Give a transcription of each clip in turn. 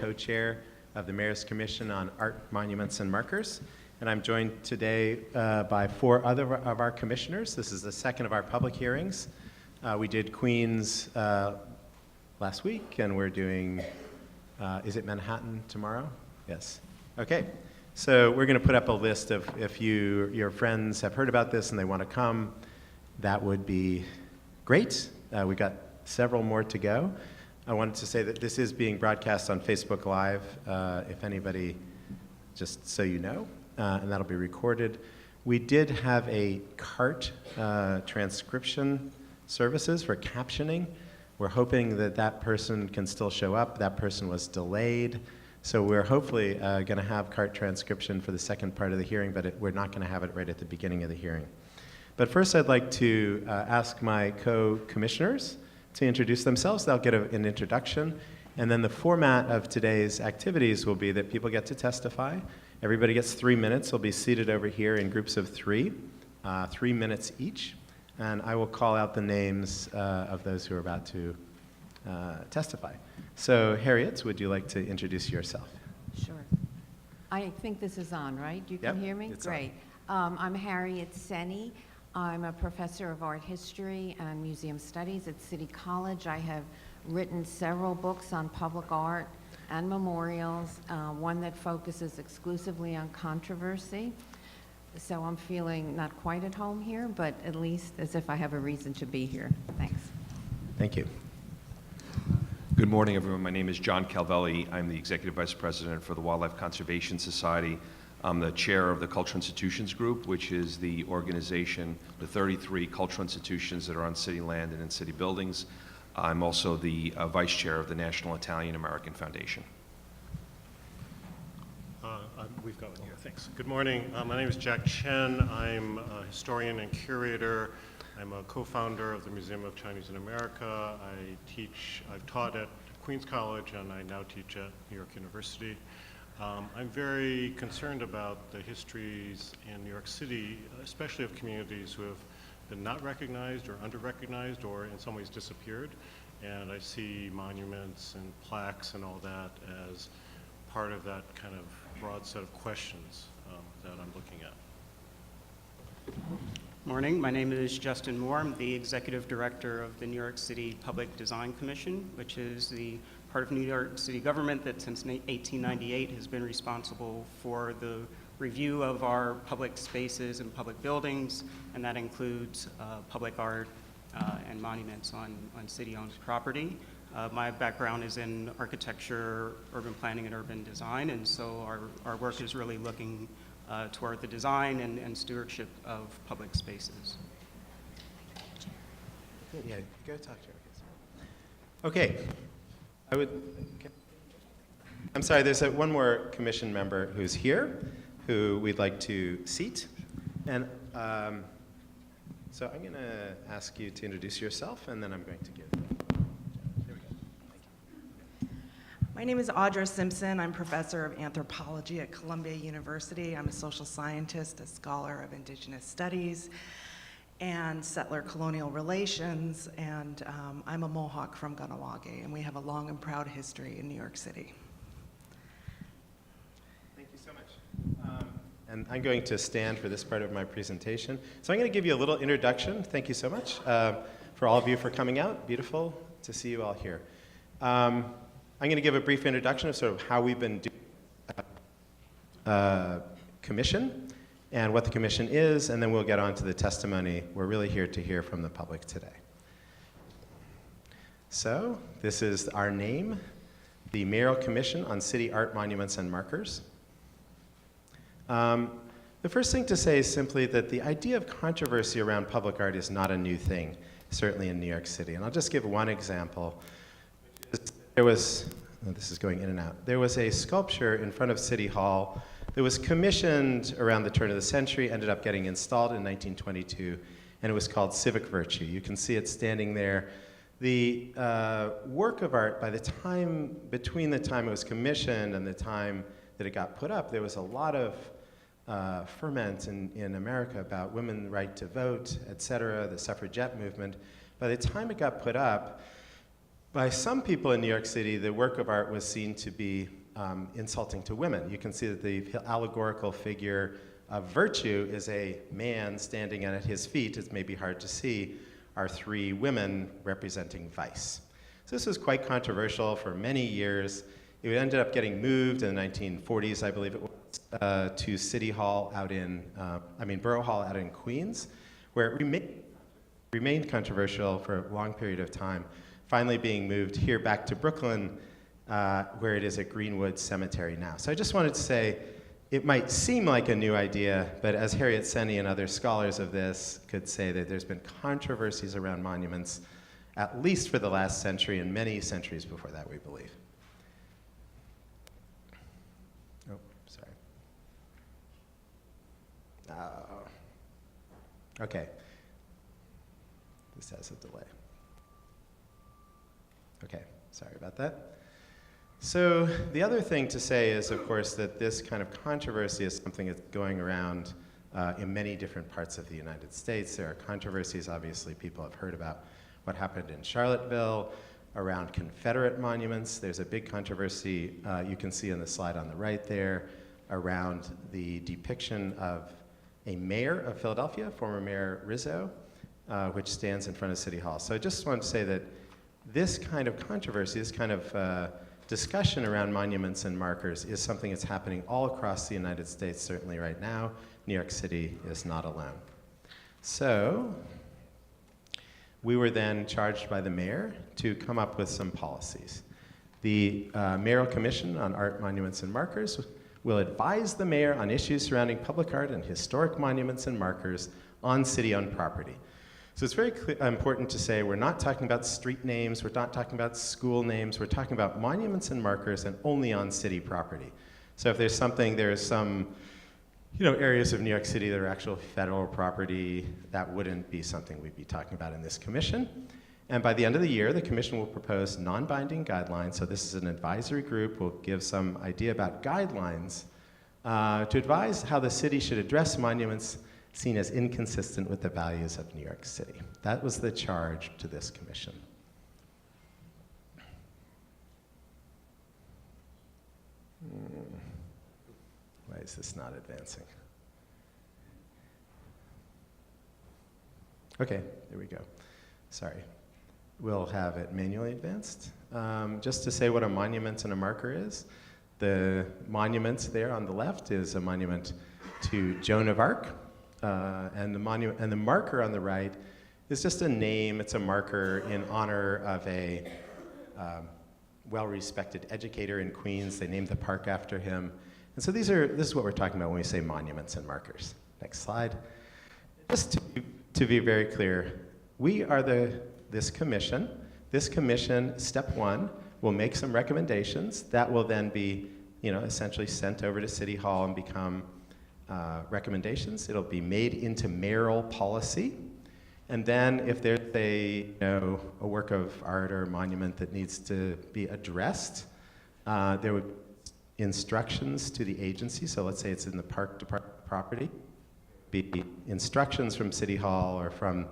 Co-chair of the Mayor's Commission on Art, Monuments, and Markers. And I'm joined today by 4 other of our commissioners. This is the second of our public hearings. We did Queens last week, and we're doing, is it Manhattan tomorrow? Yes. Okay. So we're going to put up a list of, if your friends have heard about this and they want to come, that would be great. We've got several more to go. I wanted to say that this is being broadcast on Facebook Live, if anybody, just so you know, and that'll be recorded. We did have a CART transcription services for captioning. We're hoping that that person can still show up. That person was delayed. So we're hopefully going to have CART transcription for the second part of the hearing, but we're not going to have it right at the beginning of the hearing. But first I'd like to ask my co-commissioners to introduce themselves. They'll get an introduction, and then the format of today's activities will be that people get to testify. Everybody gets 3 minutes. They'll be seated over here in groups of 3, 3 minutes each, and I will call out the names of those who are about to testify. So Harriet, would you like to introduce yourself? Sure. I think this is on, right? You can hear me? It's great. I'm Harriet Senni. I'm a professor of art history and museum studies at City College. I have written several books on public art and memorials, one that focuses exclusively on controversy. So I'm feeling not quite at home here, but at least as if I have a reason to be here. Thanks. Thank you. Good morning, everyone. My name is John Calvelli. I'm the Executive Vice President for the Wildlife Conservation Society. I'm the chair of the Cultural Institutions Group, which is the organization, the 33 cultural institutions that are on city land and in city buildings. I'm also the vice chair of the National Italian American Foundation. We've got one here, thanks. Good morning, my name is Jack Chen. I'm a historian and curator. I'm a co-founder of the Museum of Chinese in America. I've taught at Queens College, and I now teach at New York University. I'm very concerned about the histories in New York City, especially of communities who have been not recognized or under-recognized or in some ways disappeared. And I see monuments and plaques and all that as part of that kind of broad set of questions that I'm looking at. Morning, my name is Justin Moore. I'm the Executive Director of the New York City Public Design Commission, which is the part of New York City government that since 1898 has been responsible for the review of our public spaces and public buildings, and that includes public art and monuments on city-owned property. My background is in architecture, urban planning, and urban design, and so our work is really looking toward the design and stewardship of public spaces. Yeah, go talk to her. Okay. I'm sorry, there's one more commission member who's here who we'd like to seat. And so I'm going to ask you to introduce yourself, and then I'm going to give. There we go. Thank you. My name is Audra Simpson. I'm professor of anthropology at Columbia University. I'm a social scientist, a scholar of indigenous studies and settler colonial relations, and I'm a Mohawk from Ganawage, and we have a long and proud history in New York City. Thank you so much. And I'm going to stand for this part of my presentation. So I'm going to give you a little introduction. Thank you so much for all of you for coming out. Beautiful to see you all here. I'm going to give a brief introduction of sort of how we've been doing commission and what the commission is, and then we'll get on to the testimony. We're really here to hear from the public today. So this is our name, the Mayoral Commission on City Art, Monuments, and Markers. The first thing to say is simply that the idea of controversy around public art is not a new thing, certainly in New York City. And I'll just give one example. There was, this is going in and out. There was a sculpture in front of City Hall that was commissioned around the turn of the century, ended up getting installed in 1922, and it was called Civic Virtue. You can see it standing there. The work of art, between the time it was commissioned and the time that it got put up, there was a lot of ferment in America about women's right to vote, et cetera, the suffragette movement. By the time it got put up, by some people in New York City, the work of art was seen to be insulting to women. You can see that the allegorical figure of virtue is a man standing, and at his feet, it's maybe hard to see, are three women representing vice. So this was quite controversial for many years. It ended up getting moved in the 1940s, I believe it was, to City Hall out in, Borough Hall out in Queens, where it remained controversial for a long period of time, finally being moved here back to Brooklyn, where it is at Greenwood Cemetery now. So I just wanted to say, it might seem like a new idea, but as Harriet Senni and other scholars of this could say, that there's been controversies around monuments, at least for the last century and many centuries before that, we believe. Oh, sorry. Okay. This has a delay. Okay, sorry about that. So the other thing to say is, of course, that this kind of controversy is something that's going around in many different parts of the United States. There are controversies, obviously, people have heard about what happened in Charlottesville around Confederate monuments. There's a big controversy you can see on the slide on the right there around the depiction of a mayor of Philadelphia, former Mayor Rizzo, which stands in front of City Hall. So I just want to say that this kind of controversy, this kind of discussion around monuments and markers is something that's happening all across the United States, certainly right now. New York City is not alone. So we were then charged by the mayor to come up with some policies. The Mayoral Commission on Art, Monuments, and Markers will advise the mayor on issues surrounding public art and historic monuments and markers on city-owned property. So it's very important to say we're not talking about street names, we're not talking about school names, we're talking about monuments and markers and only on city property. So if there's some areas of New York City that are actual federal property, that wouldn't be something we'd be talking about in this commission. And by the end of the year, the commission will propose non-binding guidelines. So this is an advisory group. We'll give some idea about guidelines to advise how the city should address monuments seen as inconsistent with the values of New York City. That was the charge to this commission. Why is this not advancing? Okay, there we go. Sorry. We'll have it manually advanced. Just to say what a monument and a marker is, the monument there on the left is a monument to Joan of Arc, and the marker on the right is just a name. It's a marker in honor of a well-respected educator in Queens. They named the park after him. And so this is what we're talking about when we say monuments and markers. Next slide. Just to be very clear, we are this commission. This commission, step one, will make some recommendations that will then be, essentially sent over to City Hall and become recommendations. It'll be made into mayoral policy. And then if there's a work of art or monument that needs to be addressed, there would be instructions to the agency. So let's say it's in the park department property. Be instructions from City Hall or from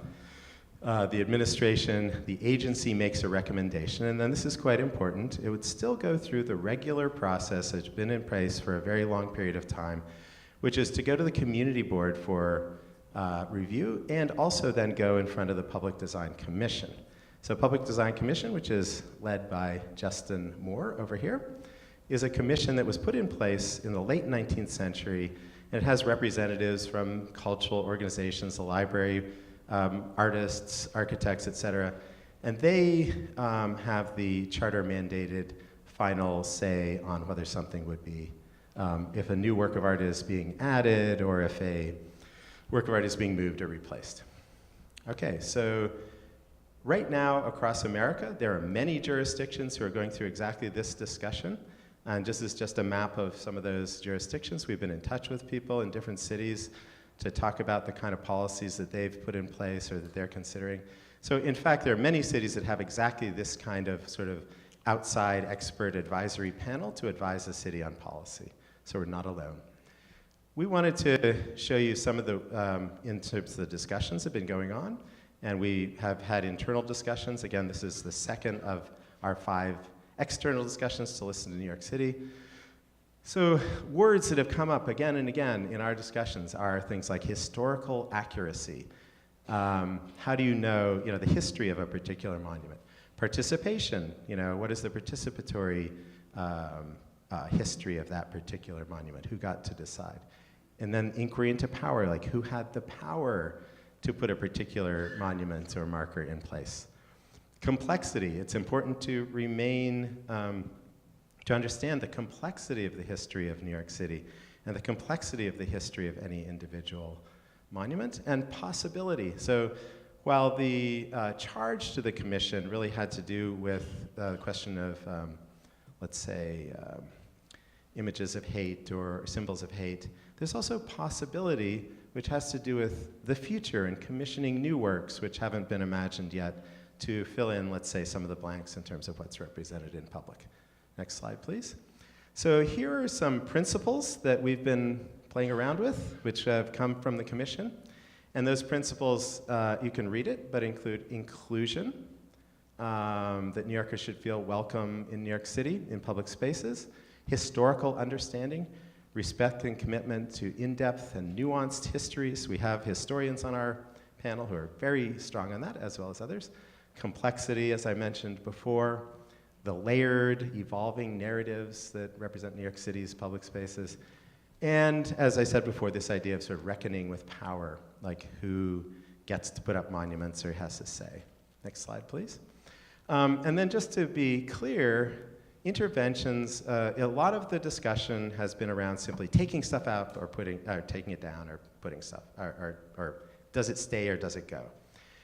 the administration. The agency makes a recommendation. And then this is quite important. It would still go through the regular process that's been in place for a very long period of time, which is to go to the community board for review and also then go in front of the Public Design Commission. So Public Design Commission, which is led by Justin Moore over here, is a commission that was put in place in the late 19th century, and it has representatives from cultural organizations, the library, artists, architects, et cetera, and they have the charter mandated final say on whether something would be, if a new work of art is being added or if a work of art is being moved or replaced. Okay, so right now across America, there are many jurisdictions who are going through exactly this discussion. And this is just a map of some of those jurisdictions. We've been in touch with people in different cities to talk about the kind of policies that they've put in place or that they're considering. So in fact, there are many cities that have exactly this kind of sort of outside expert advisory panel to advise the city on policy. So we're not alone. We wanted to show you some of the, in terms of the discussions that have been going on, and we have had internal discussions. Again, this is the second of our 5 external discussions to listen to New York City. So words that have come up again and again in our discussions are things like historical accuracy. How do you know, the history of a particular monument? Participation, what is the participatory history of that particular monument? Who got to decide? And then inquiry into power, like who had the power to put a particular monument or marker in place? Complexity, it's important to remain, to understand the complexity of the history of New York City and the complexity of the history of any individual monument. And possibility, so while the charge to the commission really had to do with the question of, let's say, images of hate or symbols of hate, there's also possibility, which has to do with the future and commissioning new works which haven't been imagined yet to fill in, let's say, some of the blanks in terms of what's represented in public. Next slide, please. So here are some principles that we've been playing around with, which have come from the commission. And those principles, you can read it, but include inclusion, that New Yorkers should feel welcome in New York City in public spaces, historical understanding, respect and commitment to in-depth and nuanced histories. We have historians on our panel who are very strong on that, as well as others. Complexity, as I mentioned before, the layered, evolving narratives that represent New York City's public spaces. And as I said before, this idea of sort of reckoning with power, like who gets to put up monuments or has to say. Next slide, please. And then just to be clear, interventions, a lot of the discussion has been around simply taking stuff out or taking it down or putting stuff, or does it stay or does it go?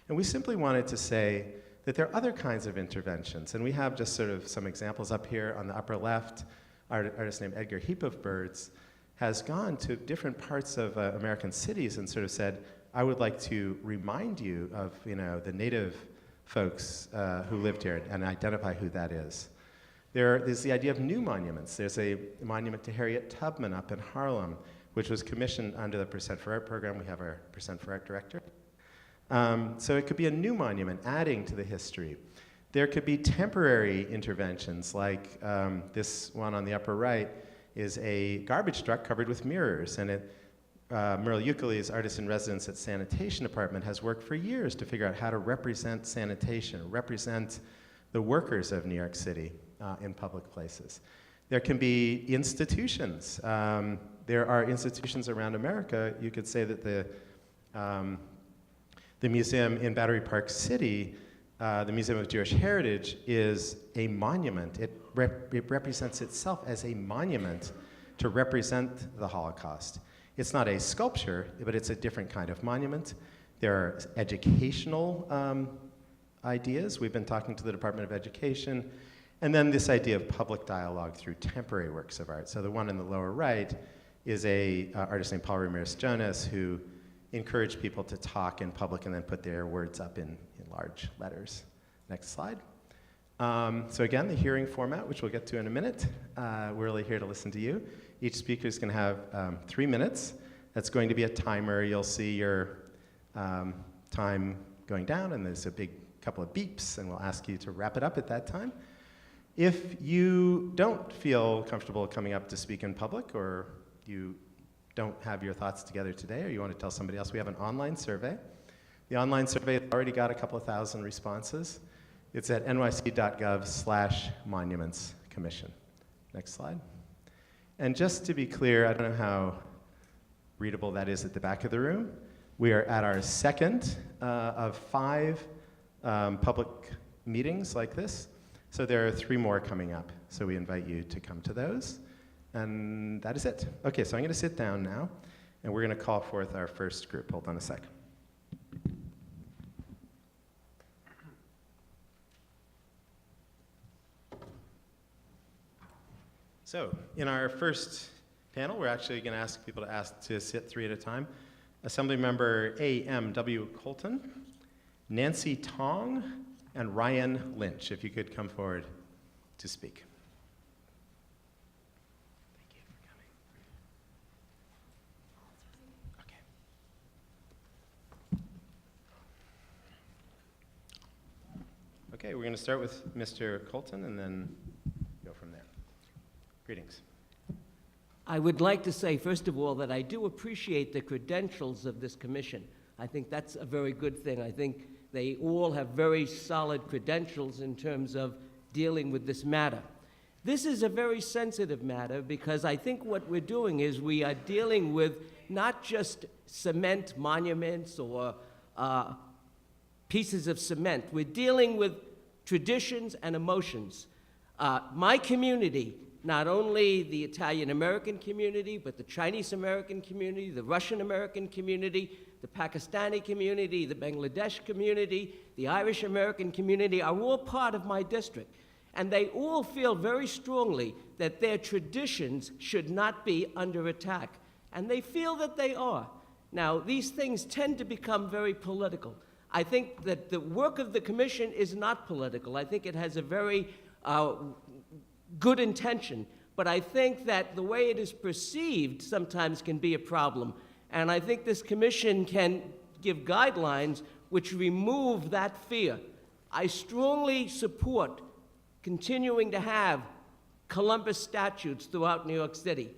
And we simply wanted to say that there are other kinds of interventions, and we have just sort of some examples up here on the upper left. Artist named Edgar Heap of Birds has gone to different parts of American cities and sort of said, I would like to remind you of the native folks who lived here and identify who that is. There's the idea of new monuments. There's a monument to Harriet Tubman up in Harlem, which was commissioned under the Percent for Art program. We have our Percent for Art director. So it could be a new monument, adding to the history. There could be temporary interventions, like this one on the upper right is a garbage truck covered with mirrors. And Merle Euclid's artist-in-residence at Sanitation Department has worked for years to figure out how to represent sanitation, represent the workers of New York City in public places. There can be institutions. There are institutions around America. You could say that the museum in Battery Park City, the Museum of Jewish Heritage, is a monument. It represents itself as a monument to represent the Holocaust. It's not a sculpture, but it's a different kind of monument. There are educational ideas. We've been talking to the Department of Education. And then this idea of public dialogue through temporary works of art. So the one in the lower right is an artist named Paul Ramirez-Jonas who encouraged people to talk in public and then put their words up in large letters. Next slide. So again, the hearing format, which we'll get to in a minute. We're really here to listen to you. Each speaker is going to have 3 minutes. That's going to be a timer. You'll see your time going down, and there's a big couple of beeps, and we'll ask you to wrap it up at that time. If you don't feel comfortable coming up to speak in public, or you don't have your thoughts together today, or you want to tell somebody else, we have an online survey. The online survey has already got a couple of thousand responses. It's at nyc.gov/monuments commission. Next slide. And just to be clear, I don't know how readable that is at the back of the room. We are at our second of 5 public meetings like this. So there are 3 more coming up. So we invite you to come to those. And that is it. Okay, so I'm going to sit down now, and we're going to call forth our first group. Hold on a sec. So in our first panel, we're actually going to ask people to sit 3 at a time. Assemblymember A.M.W. Colton, Nancy Tong, and Ryan Lynch, if you could come forward to speak. Thank you for coming. Okay. Okay, we're going to start with Mr. Colton and then go from there. Greetings. I would like to say, first of all, that I do appreciate the credentials of this commission. I think that's a very good thing. I think they all have very solid credentials in terms of dealing with this matter. This is a very sensitive matter because I think what we're doing is we are dealing with not just cement monuments or pieces of cement. We're dealing with traditions and emotions. My community, not only the Italian-American community, but the Chinese-American community, the Russian-American community, the Pakistani community, the Bangladesh community, the Irish-American community are all part of my district. And they all feel very strongly that their traditions should not be under attack. And they feel that they are. Now, these things tend to become very political. I think that the work of the commission is not political. I think it has a very good intention, but I think that the way it is perceived sometimes can be a problem. And I think this commission can give guidelines which remove that fear. I strongly support continuing to have Columbus statues throughout New York City.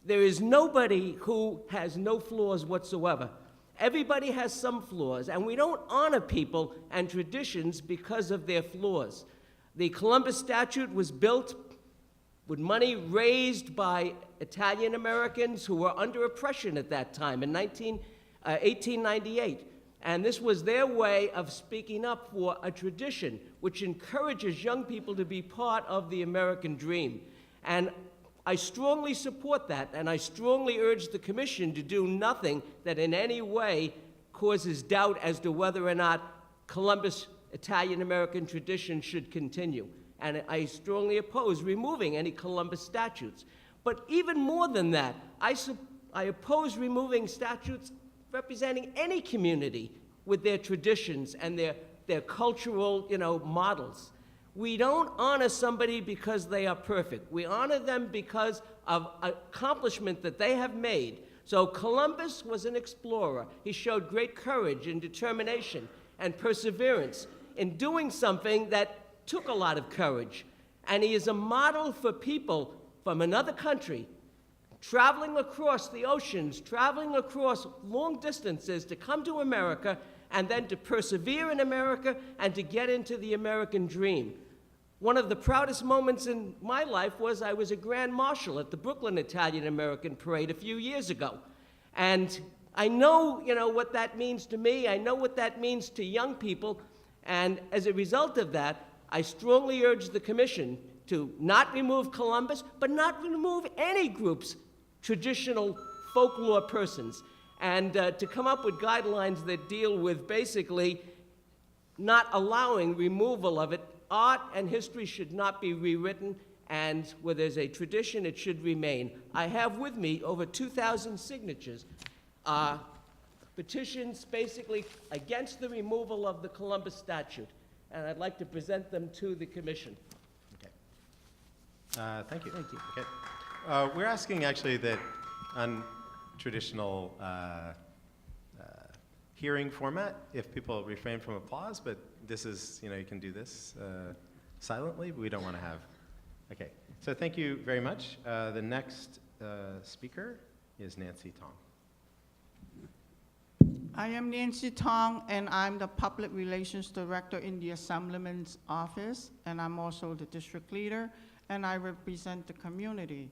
There is nobody who has no flaws whatsoever. Everybody has some flaws, and we don't honor people and traditions because of their flaws. The Columbus statue was built with money raised by Italian Americans who were under oppression at that time in 1898. And this was their way of speaking up for a tradition which encourages young people to be part of the American dream. And I strongly support that, and I strongly urge the commission to do nothing that in any way causes doubt as to whether or not Columbus Italian-American tradition should continue. And I strongly oppose removing any Columbus statues. But even more than that, I oppose removing statues representing any community with their traditions and their cultural, models. We don't honor somebody because they are perfect. We honor them because of accomplishment that they have made. So Columbus was an explorer. He showed great courage and determination and perseverance in doing something that took a lot of courage. And he is a model for people from another country traveling across the oceans, traveling across long distances to come to America and then to persevere in America and to get into the American dream. One of the proudest moments in my life was I was a Grand Marshal at the Brooklyn Italian-American Parade a few years ago. And I know, what that means to me. I know what that means to young people. And as a result of that, I strongly urge the commission to not remove Columbus, but not remove any group's traditional folklore persons, and to come up with guidelines that deal with basically not allowing removal of it. Art and history should not be rewritten, and where there's a tradition, it should remain. I have with me over 2,000 signatures, petitions basically against the removal of the Columbus statue, and I'd like to present them to the commission. Okay. Thank you. Thank you. Okay. We're asking actually that on traditional hearing format, if people refrain from applause, but this is, you can do this silently, but we don't want to have. Okay, so thank you very much. The next speaker is Nancy Tong. I am Nancy Tong, and I'm the Public Relations Director in the Assemblyman's Office, and I'm also the district leader, and I represent the community.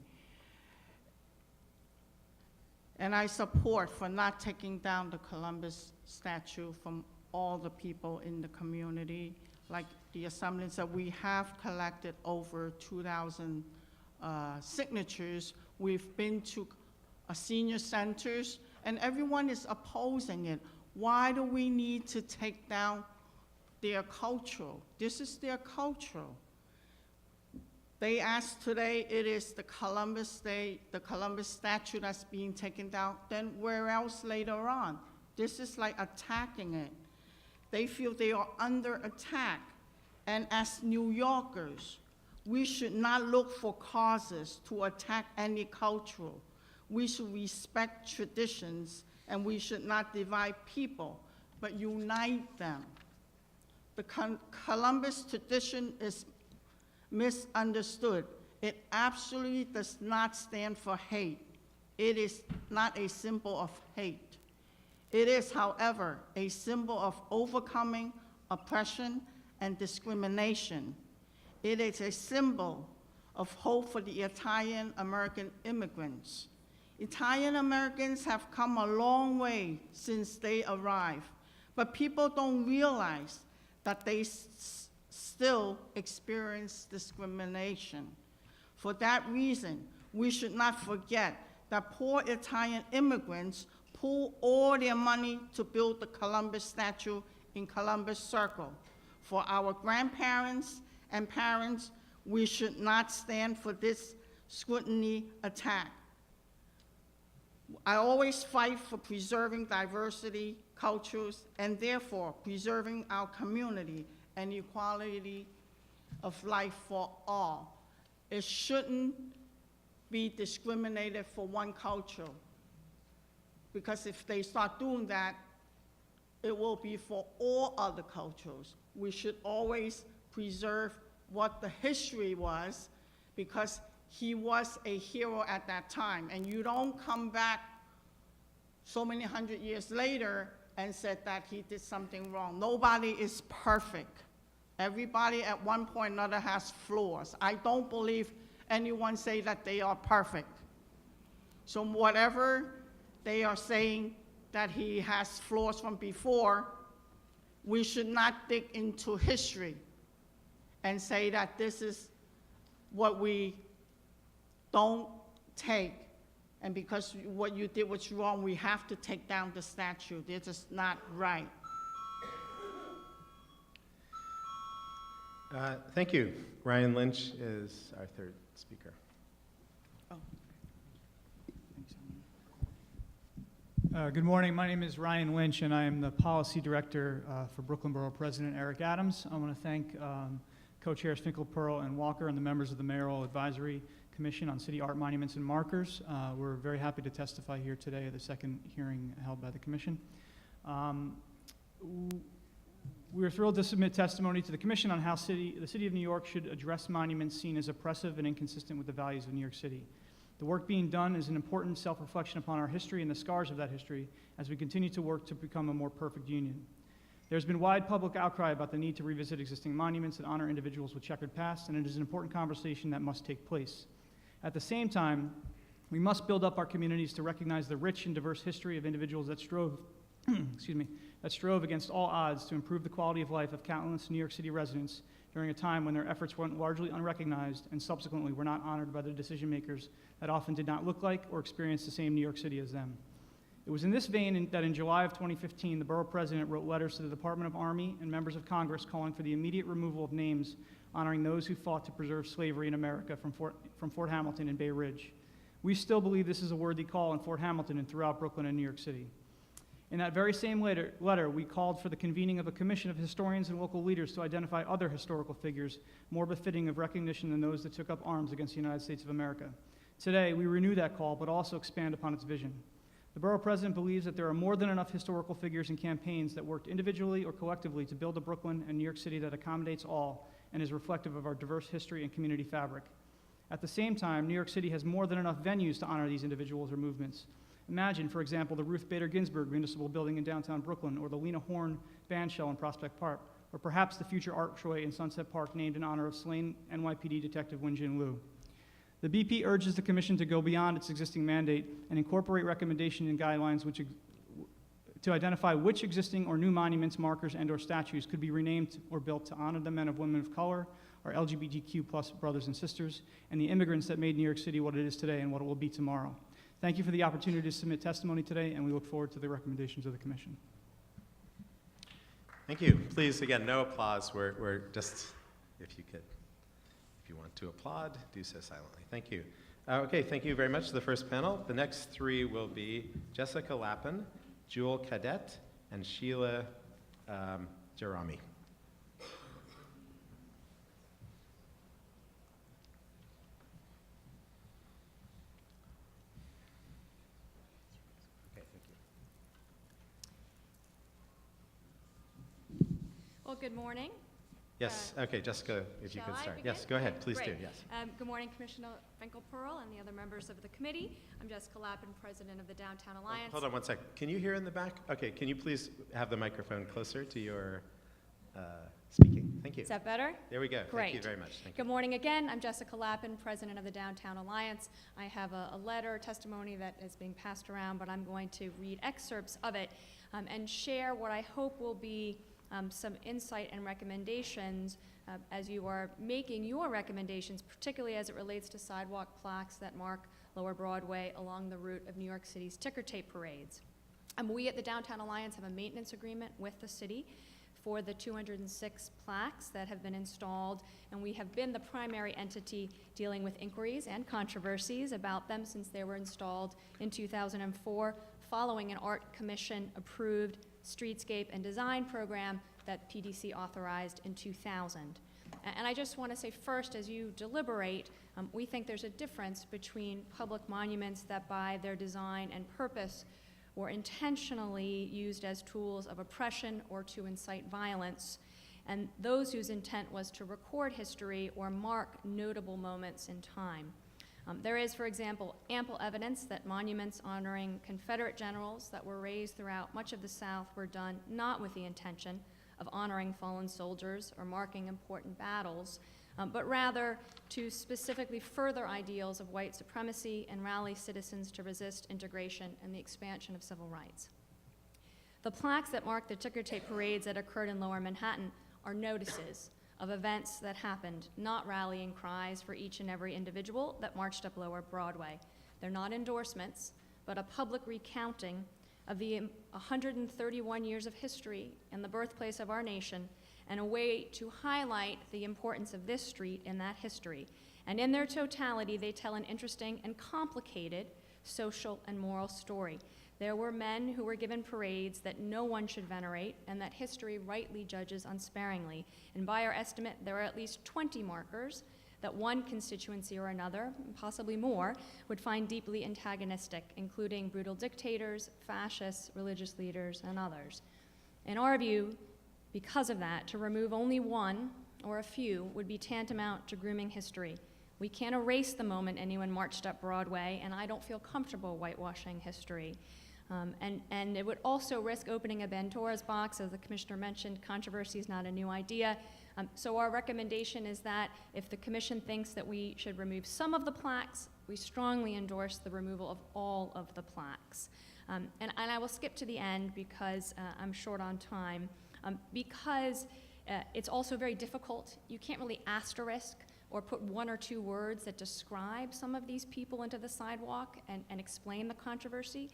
And I support for not taking down the Columbus statue from all the people in the community. Like the Assembly said, we have collected over 2,000 signatures. We've been to senior centers, and everyone is opposing it. Why do we need to take down their culture? This is their culture. They asked today, it is the Columbus Day, the Columbus statue that's being taken down, then where else later on? This is like attacking it. They feel they are under attack. And as New Yorkers, we should not look for causes to attack any culture. We should respect traditions, and we should not divide people, but unite them. The Columbus tradition is misunderstood. It absolutely does not stand for hate. It is not a symbol of hate. It is, however, a symbol of overcoming oppression and discrimination. It is a symbol of hope for the Italian-American immigrants. Italian-Americans have come a long way since they arrived, but people don't realize that they still experience discrimination. For that reason, we should not forget that poor Italian immigrants pool all their money to build the Columbus statue in Columbus Circle. For our grandparents and parents, we should not stand for this scrutiny attack. I always fight for preserving diversity, cultures, and therefore preserving our community and equality of life for all. It shouldn't be discriminated for one culture, because if they start doing that, it will be for all other cultures. We should always preserve what the history was, because he was a hero at that time. And you don't come back so many hundred years later and said that he did something wrong. Nobody is perfect. Everybody at one point or another has flaws. I don't believe anyone say that they are perfect. So whatever they are saying that he has flaws from before, we should not dig into history and say that this is what we don't take, and because what you did was wrong, we have to take down the statue. This is not right. Thank you. Ryan Lynch is our third speaker. Good morning. My name is Ryan Lynch, and I am the Policy Director for Brooklyn Borough President Eric Adams. I want to thank Co-Chairs Finkel-Pearl and Walker and the members of the Mayoral Advisory Commission on City Art Monuments and Markers. We're very happy to testify here today at the second hearing held by the Commission. We're thrilled to submit testimony to the Commission on how the City of New York should address monuments seen as oppressive and inconsistent with the values of New York City. The work being done is an important self-reflection upon our history and the scars of that history as we continue to work to become a more perfect union. There's been wide public outcry about the need to revisit existing monuments that honor individuals with checkered pasts, and it is an important conversation that must take place. At the same time, we must build up our communities to recognize the rich and diverse history of individuals that strove, that strove against all odds to improve the quality of life of countless New York City residents during a time when their efforts went largely unrecognized and subsequently were not honored by the decision makers that often did not look like or experience the same New York City as them. It was in this vein that in July of 2015, the borough president wrote letters to the Department of Army and members of Congress calling for the immediate removal of names honoring those who fought to preserve slavery in America from Fort Hamilton and Bay Ridge. We still believe this is a worthy call in Fort Hamilton and throughout Brooklyn and New York City. In that very same letter, we called for the convening of a commission of historians and local leaders to identify other historical figures more befitting of recognition than those that took up arms against the United States of America. Today, we renew that call, but also expand upon its vision. The borough president believes that there are more than enough historical figures and campaigns that worked individually or collectively to build a Brooklyn and New York City that accommodates all and is reflective of our diverse history and community fabric. At the same time, New York City has more than enough venues to honor these individuals or movements. Imagine, for example, the Ruth Bader Ginsburg Municipal Building in downtown Brooklyn, or the Lena Horne Bandshell in Prospect Park, or perhaps the future archway in Sunset Park named in honor of slain NYPD Detective Wen-Jin Liu. The BP urges the Commission to go beyond its existing mandate and incorporate recommendations and guidelines to identify which existing or new monuments, markers, and/or statues could be renamed or built to honor the men and women of color, our LGBTQ+ brothers and sisters, and the immigrants that made New York City what it is today and what it will be tomorrow. Thank you for the opportunity to submit testimony today, and we look forward to the recommendations of the Commission. Thank you. Please, again, no applause. We're just, if you If you want to applaud, do so silently. Thank you. Okay, thank you very much to the first panel. The next three will be Jessica Lappin, Jewel Cadet, and Sheila Jarami. Okay, thank you. Well, good morning. Yes, okay, Jessica, if you Shall could I start. begin? Yes, go ahead, please do, Great. yes. Good morning, Commissioner Finkel-Pearl and the other members of the committee. I'm Jessica Lappin, President of the Downtown Alliance. Hold on one sec. Can you hear in the back? Okay, can you please have the microphone closer to your speaking? Thank you. Is that better? There we go. Great. Thank you very much. Thank you. Good morning again. I'm Jessica Lappin, President of the Downtown Alliance. I have a letter, testimony that is being passed around, but I'm going to read excerpts of it and share what I hope will be some insight and recommendations as you are making your recommendations, particularly as it relates to sidewalk plaques that mark Lower Broadway along the route of New York City's ticker tape parades. We at the Downtown Alliance have a maintenance agreement with the city for the 206 plaques that have been installed, and we have been the primary entity dealing with inquiries and controversies about them since they were installed in 2004, following an Art Commission approved streetscape and design program that PDC authorized in 2000. And I just want to say first, as you deliberate, we think there's a difference between public monuments that by their design and purpose were intentionally used as tools of oppression or to incite violence, and those whose intent was to record history or mark notable moments in time. There is, for example, ample evidence that monuments honoring Confederate generals that were raised throughout much of the South were done not with the intention of honoring fallen soldiers or marking important battles, but rather to specifically further ideals of white supremacy and rally citizens to resist integration and the expansion of civil rights. The plaques that mark the ticker tape parades that occurred in Lower Manhattan are notices of events that happened, not rallying cries for each and every individual that marched up Lower Broadway. They're not endorsements, but a public recounting of the 131 years of history and the birthplace of our nation, and a way to highlight the importance of this street in that history. And in their totality, they tell an interesting and complicated social and moral story. There were men who were given parades that no one should venerate and that history rightly judges unsparingly. And by our estimate, there are at least 20 markers that one constituency or another, possibly more, would find deeply antagonistic, including brutal dictators, fascists, religious leaders, and others. In our view, because of that, to remove only one or a few would be tantamount to grooming history. We can't erase the moment anyone marched up Broadway, and I don't feel comfortable whitewashing history. And it would also risk opening a Pandora's box. As the commissioner mentioned, controversy is not a new idea. So our recommendation is that if the commission thinks that we should remove some of the plaques, we strongly endorse the removal of all of the plaques. And I will skip to the end because I'm short on time. Because it's also very difficult. You can't really asterisk or put one or two words that describe some of these people into the sidewalk and explain the controversy.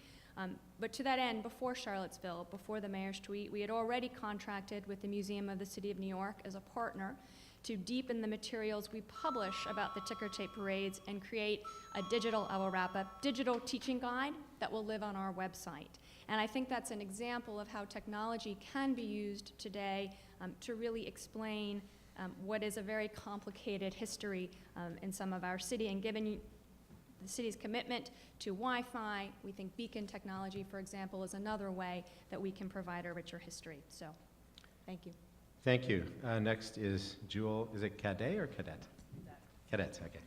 But to that end, before Charlottesville, before the mayor's tweet, we had already contracted with the Museum of the City of New York as a partner to deepen the materials we publish about the ticker tape parades and create a digital, I will wrap up, digital teaching guide that will live on our website. And I think that's an example of how technology can be used today to really explain what is a very complicated history in some of our city. And given the city's commitment to Wi-Fi, we think beacon technology, for example, is another way that we can provide a richer history. So, thank you. Thank you. Next is Jewel. Is it Cadet or Cadet? Cadet, okay.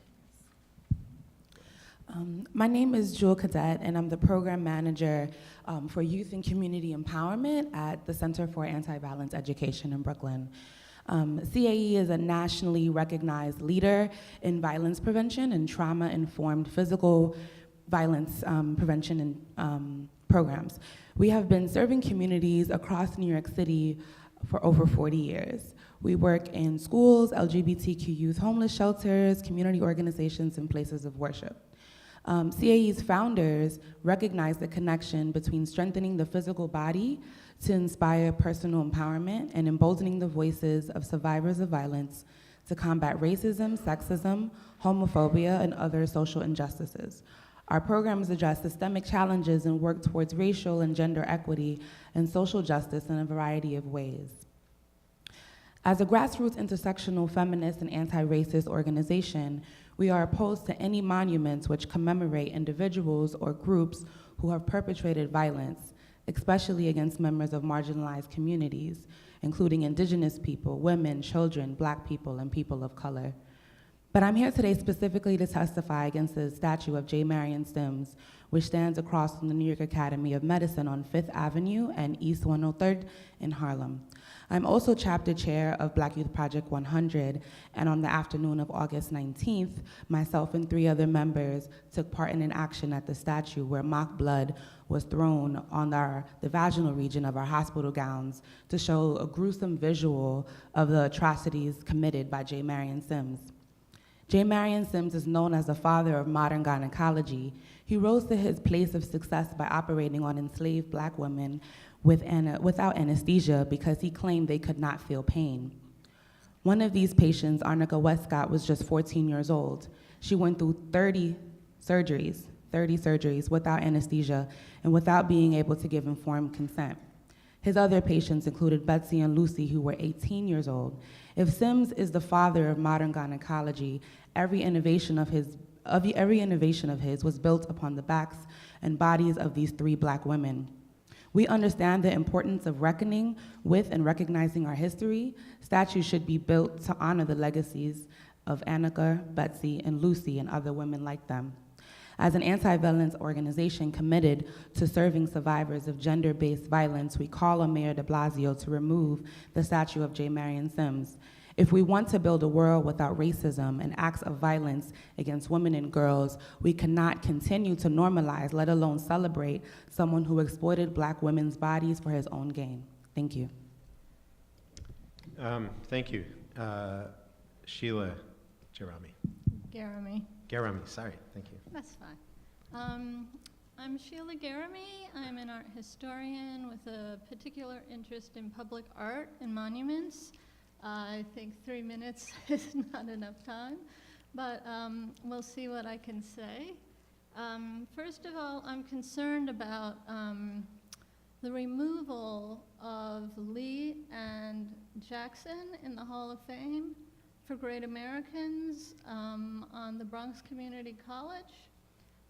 My name is Jewel Cadet, and I'm the program manager for youth and community empowerment at the Center for Anti-Violence Education in Brooklyn. CAE is a nationally recognized leader in violence prevention and trauma-informed physical violence prevention and programs. We have been serving communities across New York City for over 40 years. We work in schools, LGBTQ youth homeless shelters, community organizations, and places of worship. CAE's founders recognize the connection between strengthening the physical body to inspire personal empowerment and emboldening the voices of survivors of violence to combat racism, sexism, homophobia, and other social injustices. Our programs address systemic challenges and work towards racial and gender equity and social justice in a variety of ways. As a grassroots intersectional feminist and anti-racist organization, we are opposed to any monuments which commemorate individuals or groups who have perpetrated violence, especially against members of marginalized communities, including indigenous people, women, children, Black people, and people of color. But I'm here today specifically to testify against the statue of J. Marion Sims, which stands across from the New York Academy of Medicine on 5th Avenue and East 103rd in Harlem. I'm also chapter chair of Black Youth Project 100, and on the afternoon of August 19th, myself and 3 other members took part in an action at the statue where mock blood was thrown on the vaginal region of our hospital gowns to show a gruesome visual of the atrocities committed by J. Marion Sims. J. Marion Sims is known as the father of modern gynecology. He rose to his place of success by operating on enslaved Black women without anesthesia because he claimed they could not feel pain. One of these patients, Arnica Westcott, was just 14 years old. She went through 30 surgeries without anesthesia and without being able to give informed consent. His other patients included Betsy and Lucy, who were 18 years old. If Sims is the father of modern gynecology, every innovation of his was built upon the backs and bodies of these 3 Black women. We understand the importance of reckoning with and recognizing our history. Statues should be built to honor the legacies of Annika, Betsy, and Lucy, and other women like them. As an anti-violence organization committed to serving survivors of gender-based violence, we call on Mayor de Blasio to remove the statue of J. Marion Sims. If we want to build a world without racism and acts of violence against women and girls, we cannot continue to normalize, let alone celebrate, someone who exploited Black women's bodies for his own gain. Thank you. Thank you. Sheila Jerami. Garami, sorry, thank you. That's fine. I'm Sheila Garami. I'm an art historian with a particular interest in public art and monuments. I think 3 minutes is not enough time, but we'll see what I can say. First of all, I'm concerned about the removal of Lee and Jackson in the Hall of Fame for Great Americans on the Bronx Community College,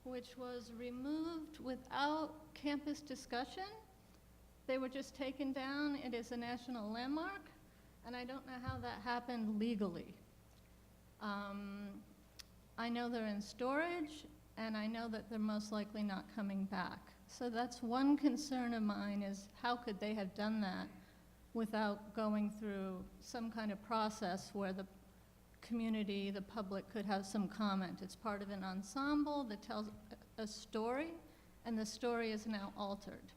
which was removed without campus discussion. They were just taken down. It is a national landmark, and I don't know how that happened legally. I know they're in storage, and I know that they're most likely not coming back. So that's one concern of mine, is how could they have done that without going through some kind of process where the community, the public, could have some comment. It's part of an ensemble that tells a story, and the story is now altered.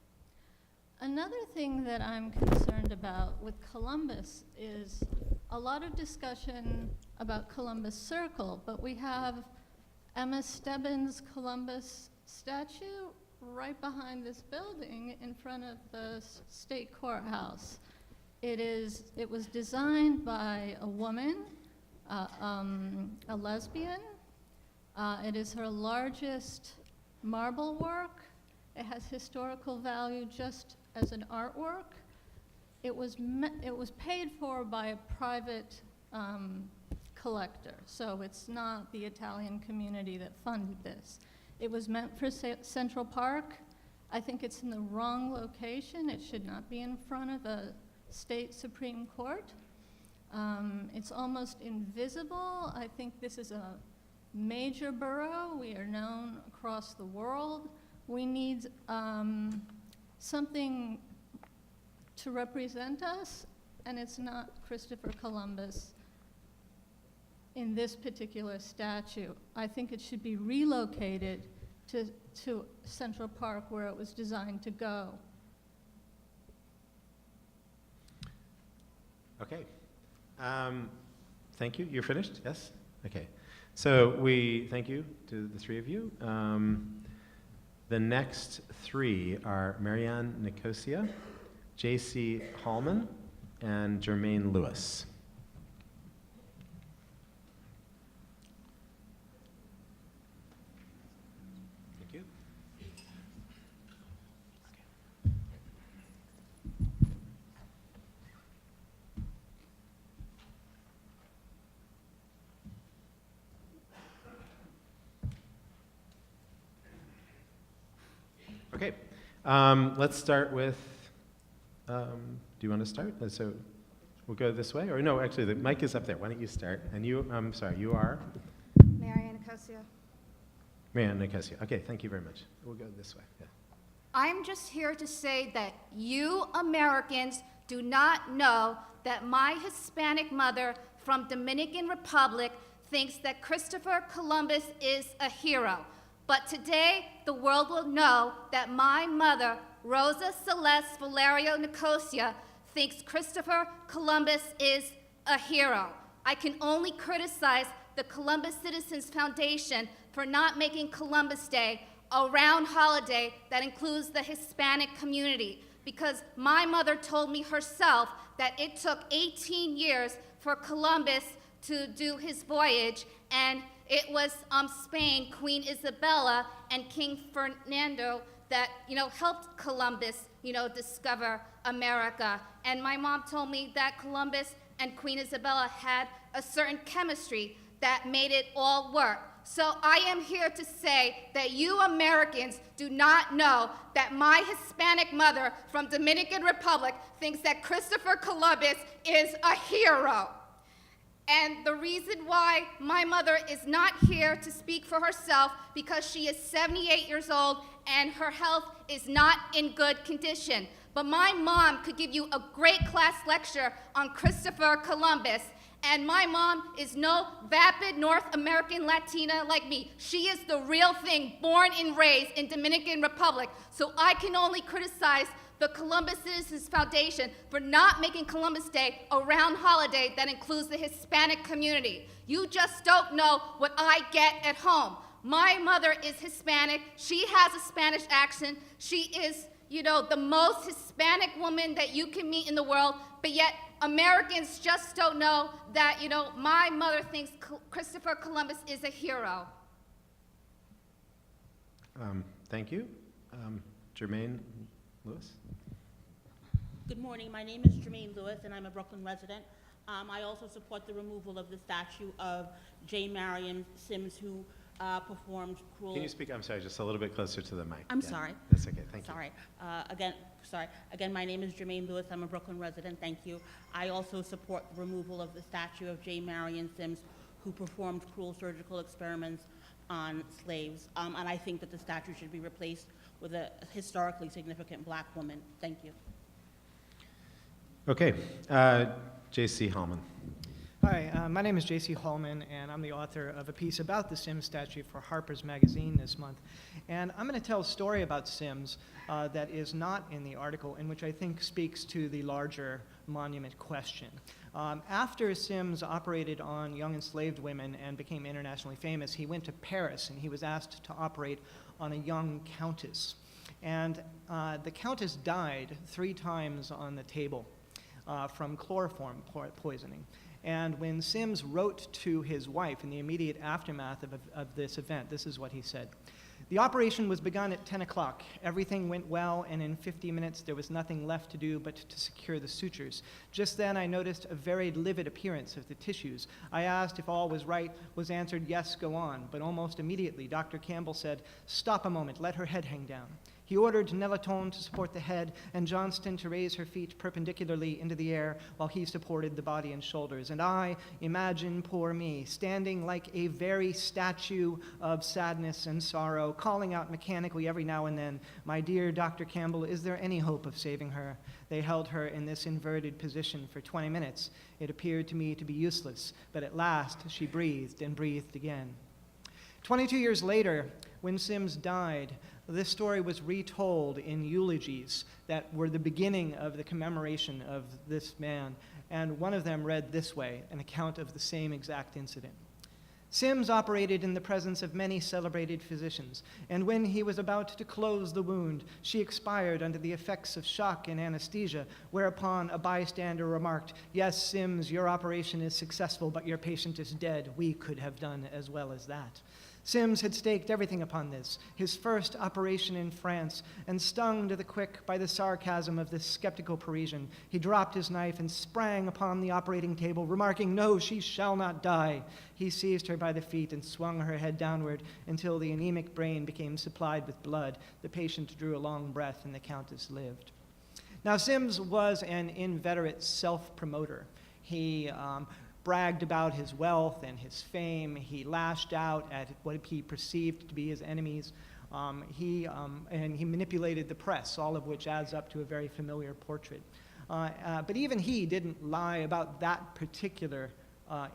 Another thing that I'm concerned about with Columbus is a lot of discussion about Columbus Circle, but we have Emma Stebbins' Columbus statue right behind this building in front of the state courthouse. It was designed by a woman, a lesbian. It is her largest marble work. It has historical value just as an artwork. It was paid for by a private collector, so it's not the Italian community that funded this. It was meant for Central Park. I think it's in the wrong location. It should not be in front of a state Supreme Court. It's almost invisible. I think this is a major borough. We are known across the world. We need something to represent us, and it's not Christopher Columbus in this particular statue. I think it should be relocated to Central Park, where it was designed to go. Okay. Thank you. You're finished? Yes? Okay. So we thank you to the 3 of you. The next 3 are Marianne Nicosia, J.C. Hallman, and Jermaine Lewis. Okay, let's start with, do you want to start? So we'll go this way, or no, actually the mic is up there. Why don't you start? And you, I'm sorry, you are? Marianne Nicosia. Marianne Nicosia. Okay, thank you very much. We'll go this way. Yeah. I'm just here to say that you Americans do not know that my Hispanic mother from Dominican Republic thinks that Christopher Columbus is a hero. But today, the world will know that my mother, Rosa Celeste Valerio Nicosia, thinks Christopher Columbus is a hero. I can only criticize the Columbus Citizens Foundation for not making Columbus Day a round holiday that includes the Hispanic community, because my mother told me herself that it took 18 years for Columbus to do his voyage, and it was Spain, Queen Isabella, and King Ferdinando that, helped Columbus, discover America. And my mom told me that Columbus and Queen Isabella had a certain chemistry that made it all work. So I am here to say that you Americans do not know that my Hispanic mother from Dominican Republic thinks that Christopher Columbus is a hero. And the reason why my mother is not here to speak for herself, because she is 78 years old and her health is not in good condition. But my mom could give you a great class lecture on Christopher Columbus. And my mom is no vapid North American Latina like me. She is the real thing, born and raised in Dominican Republic. So I can only criticize the Columbus Citizens Foundation for not making Columbus Day a round holiday that includes the Hispanic community. You just don't know what I get at home. My mother is Hispanic. She has a Spanish accent. She is, the most Hispanic woman that you can meet in the world, but yet Americans just don't know that, my mother thinks Christopher Columbus is a hero. Thank you. Jermaine Lewis. Good morning. My name is Jermaine Lewis, and I'm a Brooklyn resident. I also support the removal of the statue of J. Marion Sims, who performed cruel... Can you speak, I'm sorry, just a little bit closer to the mic? I'm sorry. That's okay, thank you. Sorry. Again, my name is Jermaine Lewis. I'm a Brooklyn resident. Thank you. I also support the removal of the statue of J. Marion Sims, who performed cruel surgical experiments on slaves. And I think that the statue should be replaced with a historically significant black woman. Thank you. Okay, J.C. Hallman. Hi, my name is J.C. Hallman, and I'm the author of a piece about the Sims statue for Harper's Magazine this month. And I'm going to tell a story about Sims that is not in the article, and which I think speaks to the larger monument question. After Sims operated on young enslaved women and became internationally famous, he went to Paris, and he was asked to operate on a young countess. And the countess died 3 times on the table from chloroform poisoning. And when Sims wrote to his wife in the immediate aftermath of this event, this is what he said. The operation was begun at 10 o'clock. Everything went well, and in 50 minutes there was nothing left to do but to secure the sutures. Just then I noticed a very livid appearance of the tissues. I asked if all was right, was answered, yes, go on. But almost immediately Dr. Campbell said, stop a moment, let her head hang down. He ordered Nelaton to support the head and Johnston to raise her feet perpendicularly into the air while he supported the body and shoulders. And I, imagine poor me, standing like a very statue of sadness and sorrow, calling out mechanically every now and then, my dear Dr. Campbell, is there any hope of saving her? They held her in this inverted position for 20 minutes. It appeared to me to be useless, but at last she breathed and breathed again. 22 years later, when Sims died, this story was retold in eulogies that were the beginning of the commemoration of this man, and one of them read this way, an account of the same exact incident. Sims operated in the presence of many celebrated physicians, and when he was about to close the wound, she expired under the effects of shock and anesthesia, whereupon a bystander remarked, yes, Sims, your operation is successful, but your patient is dead. We could have done as well as that. Sims had staked everything upon this, his first operation in France, and stung to the quick by the sarcasm of this skeptical Parisian, he dropped his knife and sprang upon the operating table, remarking, "No, she shall not die." He seized her by the feet and swung her head downward until the anemic brain became supplied with blood. The patient drew a long breath, and the Countess lived. Now, Sims was an inveterate self-promoter. He bragged about his wealth and his fame. He lashed out at what he perceived to be his enemies. And he manipulated the press, all of which adds up to a very familiar portrait. But even he didn't lie about that particular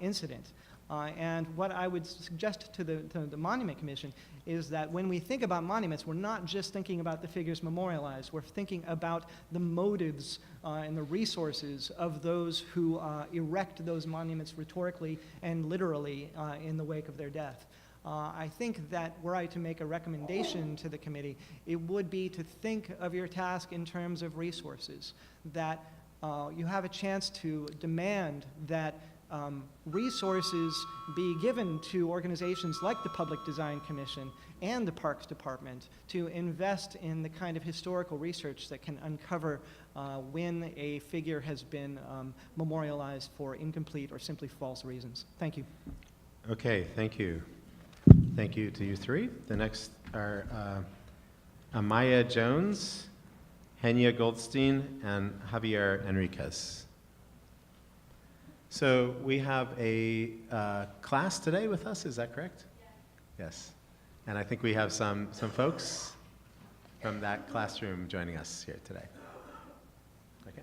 incident. And what I would suggest to the Monument Commission is that when we think about monuments, we're not just thinking about the figures memorialized. We're thinking about the motives and the resources of those who erect those monuments rhetorically and literally in the wake of their death. I think that were I to make a recommendation to the committee, it would be to think of your task in terms of resources, that you have a chance to demand that resources be given to organizations like the Public Design Commission and the Parks Department to invest in the kind of historical research that can uncover when a figure has been memorialized for incomplete or simply false reasons. Thank you. Okay, thank you. Thank you to you three. The next are Amaya Jones, Henya Goldstein, and Javier Enriquez. So we have a class today with us, is that correct? Yes. And I think we have some folks from that classroom joining us here today. Okay.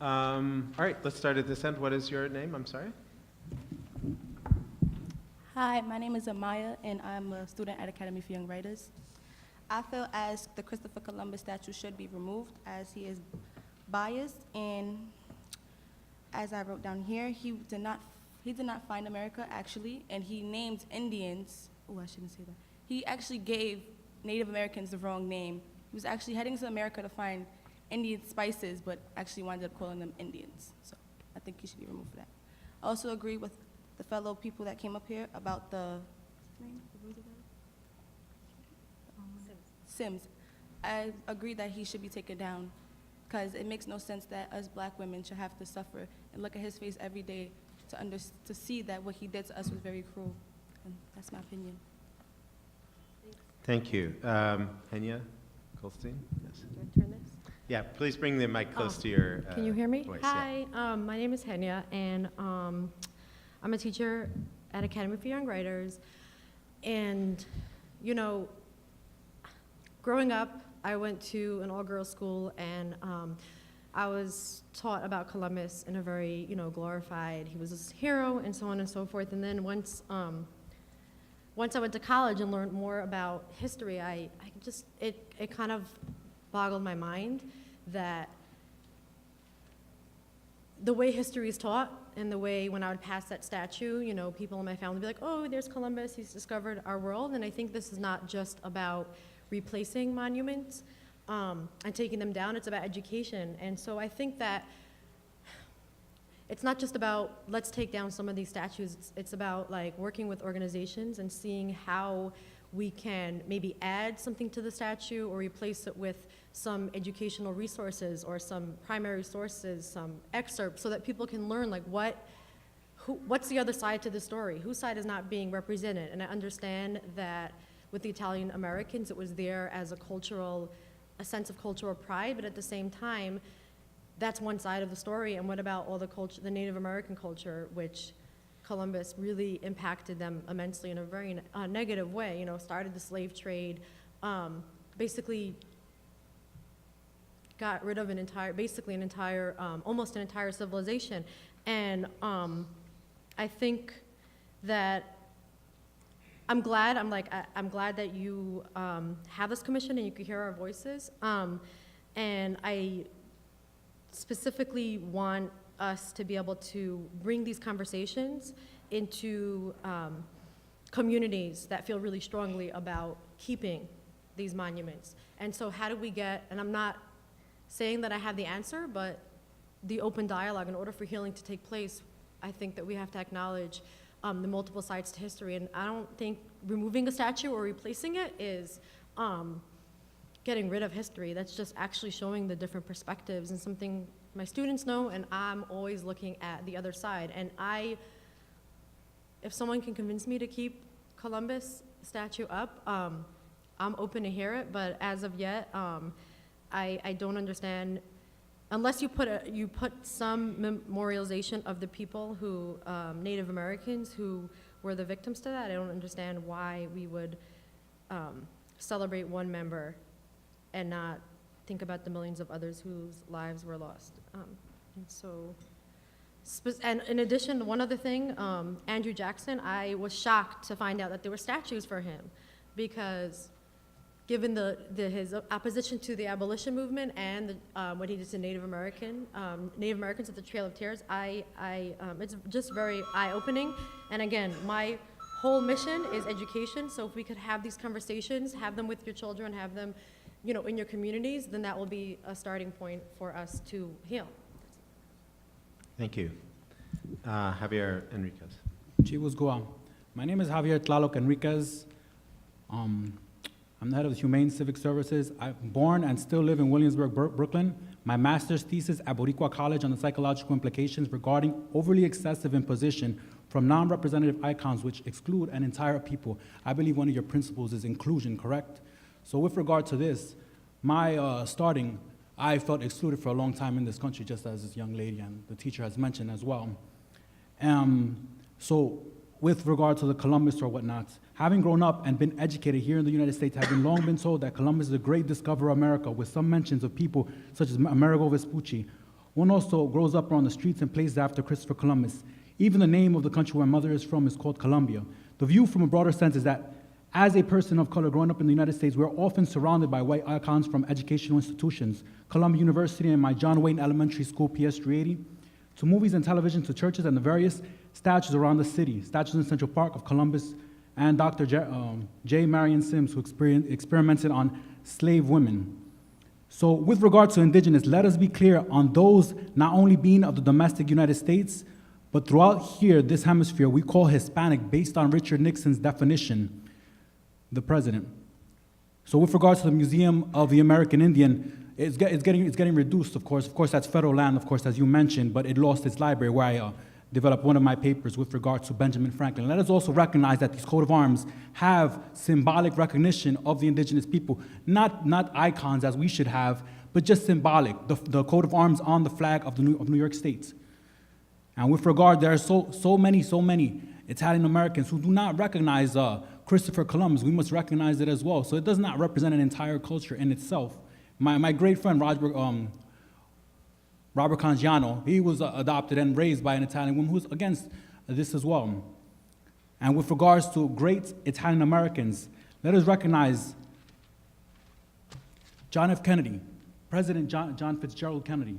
All right, let's start at this end. What is your name? I'm sorry. Hi, my name is Amaya, and I'm a student at Academy for Young Writers. I feel as the Christopher Columbus statue should be removed, as he is biased, and as I wrote down here, he did not find America, actually, and he named Indians, oh, I shouldn't say that. He actually gave Native Americans the wrong name. He was actually heading to America to find Indian spices, but actually wound up calling them Indians. So I think he should be removed for that. I also agree with the fellow people that came up here about the Sims. I agree that he should be taken down because it makes no sense that us black women should have to suffer and look at his face every day to see that what he did to us was very cruel. And that's my opinion. Thank you. Henya Goldstein? Yes. Do I turn this? Yeah, please bring the mic close to your Can you hear me? voice. Hi, my name is Henya, and I'm a teacher at Academy for Young Writers. And, you know, growing up, I went to an all-girls school, and I was taught about Columbus in a very, you know, glorified, he was this hero, and so on and so forth. And then once I went to college and learned more about history, it kind of boggled my mind that the way history is taught and the way when I would pass that statue, you know, people in my family would be like, oh, there's Columbus, he's discovered our world. And I think this is not just about replacing monuments and taking them down, it's about education. And so I think that it's not just about let's take down some of these statues, it's about like working with organizations and seeing how we can maybe add something to the statue or replace it with some educational resources or some primary sources, some excerpts, so that people can learn like what's the other side to the story, whose side is not being represented. And I understand that with the Italian Americans, it was there as a sense of cultural pride, but at the same time, that's one side of the story. And what about all the Native American culture, which Columbus really impacted them immensely in a very negative way, you know, started the slave trade, basically got rid of almost an entire civilization. And I think that I'm glad that you have this commission and you can hear our voices. And I specifically want us to be able to bring these conversations into communities that feel really strongly about keeping these monuments. And so how do we get, and I'm not saying that I have the answer, but the open dialogue, in order for healing to take place, I think that we have to acknowledge the multiple sides to history. And I don't think removing a statue or replacing it is getting rid of history. That's just actually showing the different perspectives, and something my students know, and I'm always looking at the other side. And if someone can convince me to keep Columbus statue up, I'm open to hear it, but as of yet, I don't understand, unless you put some memorialization of the people who, Native Americans who were the victims to that. I don't understand why we would celebrate one member and not think about the millions of others whose lives were lost. And in addition, one other thing, Andrew Jackson, I was shocked to find out that there were statues for him, because given his opposition to the abolition movement and what he did to Native Americans at the Trail of Tears, it's just very eye-opening. And again, my whole mission is education, so if we could have these conversations, have them with your children, have them, in your communities, then that will be a starting point for us to heal. Thank you. Javier Enriquez. Chivos Goa. My name is Javier Tlaloc Enriquez. I'm the head of the Humane Civic Services. I'm born and still live in Williamsburg, Brooklyn. My master's thesis at Boricua College on the psychological implications regarding overly excessive imposition from non-representative icons which exclude an entire people. I believe one of your principles is inclusion, correct? So with regard to this, I felt excluded for a long time in this country, just as this young lady and the teacher has mentioned as well. So with regard to the Columbus or whatnot, having grown up and been educated here in the United States, having long been told that Columbus is a great discoverer of America, with some mentions of people such as Amerigo Vespucci, one also grows up on the streets and places after Christopher Columbus. Even the name of the country where my mother is from is called Colombia. The view from a broader sense is that as a person of color growing up in the United States, we're often surrounded by white icons from educational institutions, Columbia University and my John Wayne Elementary School, PS 380, to movies and television, to churches and the various statues around the city, statues in Central Park of Columbus and Dr. J. Marion Sims, who experimented on slave women. So with regard to indigenous, let us be clear on those not only being of the domestic United States, but throughout here, this hemisphere, we call Hispanic based on Richard Nixon's definition, the president. So with regards to the Museum of the American Indian, it's getting reduced, of course. Of course, that's federal land, of course, as you mentioned, but it lost its library where I developed one of my papers with regards to Benjamin Franklin. Let us also recognize that these coat of arms have symbolic recognition of the indigenous people, not icons as we should have, but just symbolic, the coat of arms on the flag of New York State. And with regard, there are so many Italian Americans who do not recognize Christopher Columbus. We must recognize it as well. So it does not represent an entire culture in itself. My great friend, Robert Cangiano, he was adopted and raised by an Italian woman who was against this as well. And with regards to great Italian Americans, let us recognize John F. Kennedy, President John Fitzgerald Kennedy.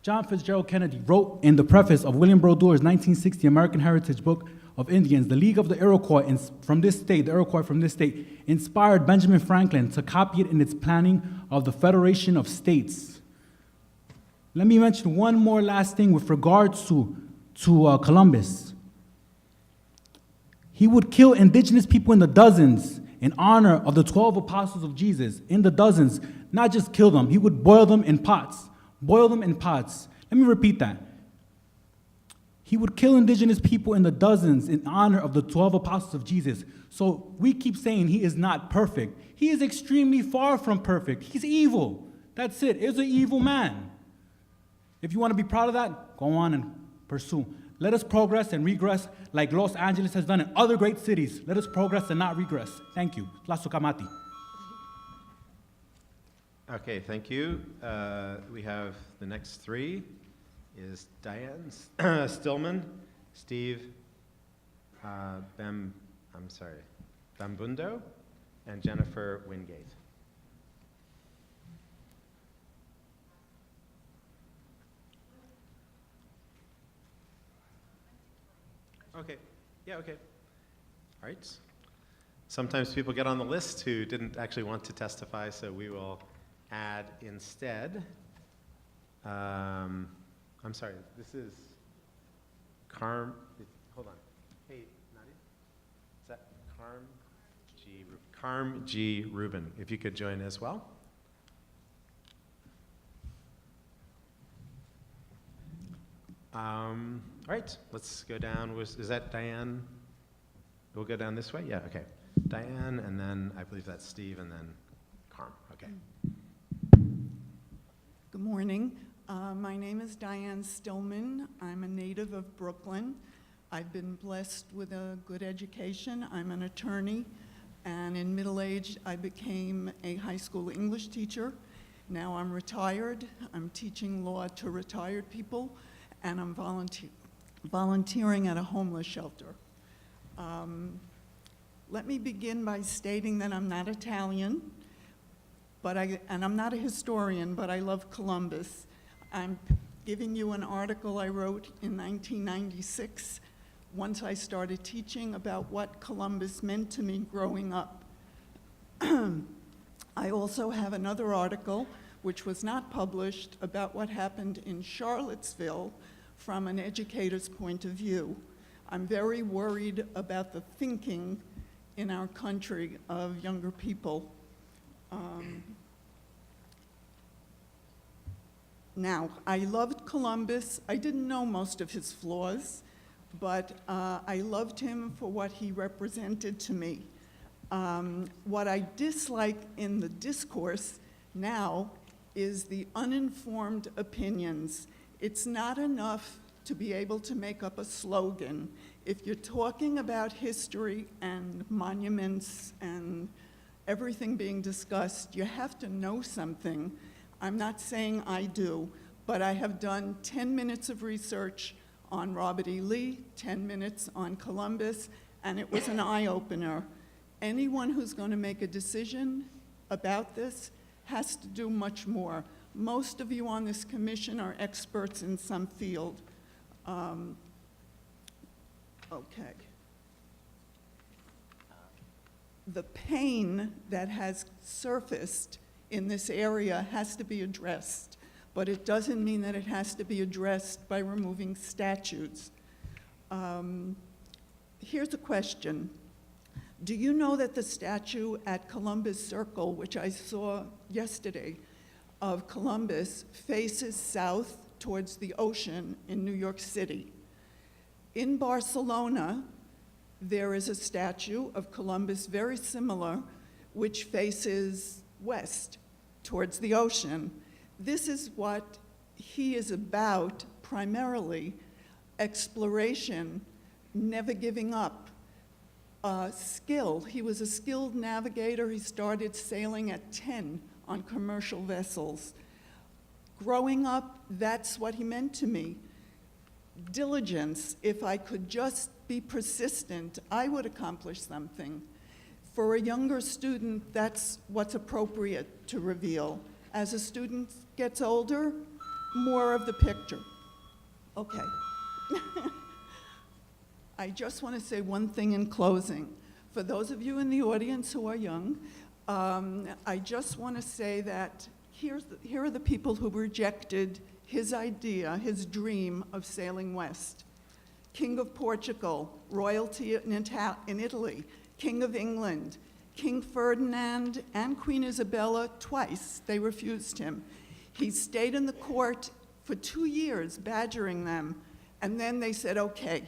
John Fitzgerald Kennedy wrote in the preface of William Brodeur's 1960 American Heritage Book of Indians, the League of the Iroquois from this state, inspired Benjamin Franklin to copy it in its planning of the Federation of States. Let me mention one more last thing with regards to Columbus. He would kill indigenous people in the dozens in honor of the 12 apostles of Jesus, in the dozens, not just kill them. He would boil them in pots. Boil them in pots. Let me repeat that. He would kill indigenous people in the dozens in honor of the 12 apostles of Jesus. So we keep saying he is not perfect. He is extremely far from perfect. He's evil. That's it. He's an evil man. If you want to be proud of that, go on and pursue. Let us progress and regress like Los Angeles has done in other great cities. Let us progress and not regress. Thank you. Tlasukamati. Okay, thank you. We have the next three is Diane Stillman, Steve Bambundo, and Jennifer Wingate. Okay, yeah, okay. All right. Sometimes people get on the list who didn't actually want to testify, so we will add instead I'm sorry, this is hold on. Hey, Nadia? Is that Carm G. Rubin, if you could join as well. All right, let's go down. Is that Diane? We'll go down this way? Yeah, okay. Diane, and then I believe that's Steve, and then Carm. Okay. Good morning. My name is Diane Stillman. I'm a native of Brooklyn. I've been blessed with a good education. I'm an attorney, and in middle age, I became a high school English teacher. Now I'm retired. I'm teaching law to retired people, and I'm volunteering at a homeless shelter. Let me begin by stating that I'm not Italian, and I'm not a historian, but I love Columbus. I'm giving you an article I wrote in 1996 once I started teaching about what Columbus meant to me growing up. I also have another article, which was not published, about what happened in Charlottesville from an educator's point of view. I'm very worried about the thinking in our country of younger people. Now, I loved Columbus. I didn't know most of his flaws, but I loved him for what he represented to me. What I dislike in the discourse now is the uninformed opinions. It's not enough to be able to make up a slogan. If you're talking about history and monuments and everything being discussed, you have to know something. I'm not saying I do, but I have done 10 minutes of research on Robert E. Lee, 10 minutes on Columbus, and it was an eye-opener. Anyone who's going to make a decision about this has to do much more. Most of you on this commission are experts in some field. Okay. The pain that has surfaced in this area has to be addressed, but it doesn't mean that it has to be addressed by removing statues. Here's a question. Do you know that the statue at Columbus Circle, which I saw yesterday, of Columbus faces south towards the ocean in New York City? In Barcelona, there is a statue of Columbus very similar, which faces west towards the ocean. This is what he is about primarily: exploration, never giving up, skill. He was a skilled navigator. He started sailing at 10 on commercial vessels. Growing up, that's what he meant to me. Diligence. If I could just be persistent, I would accomplish something. For a younger student, that's what's appropriate to reveal. As a student gets older, more of the picture. Okay. I just want to say one thing in closing. For those of you in the audience who are young, I just want to say that here are the people who rejected his idea, his dream of sailing west. King of Portugal, royalty in Italy, King of England, King Ferdinand and Queen Isabella twice, they refused him. He stayed in the court for 2 years badgering them, and then they said, okay.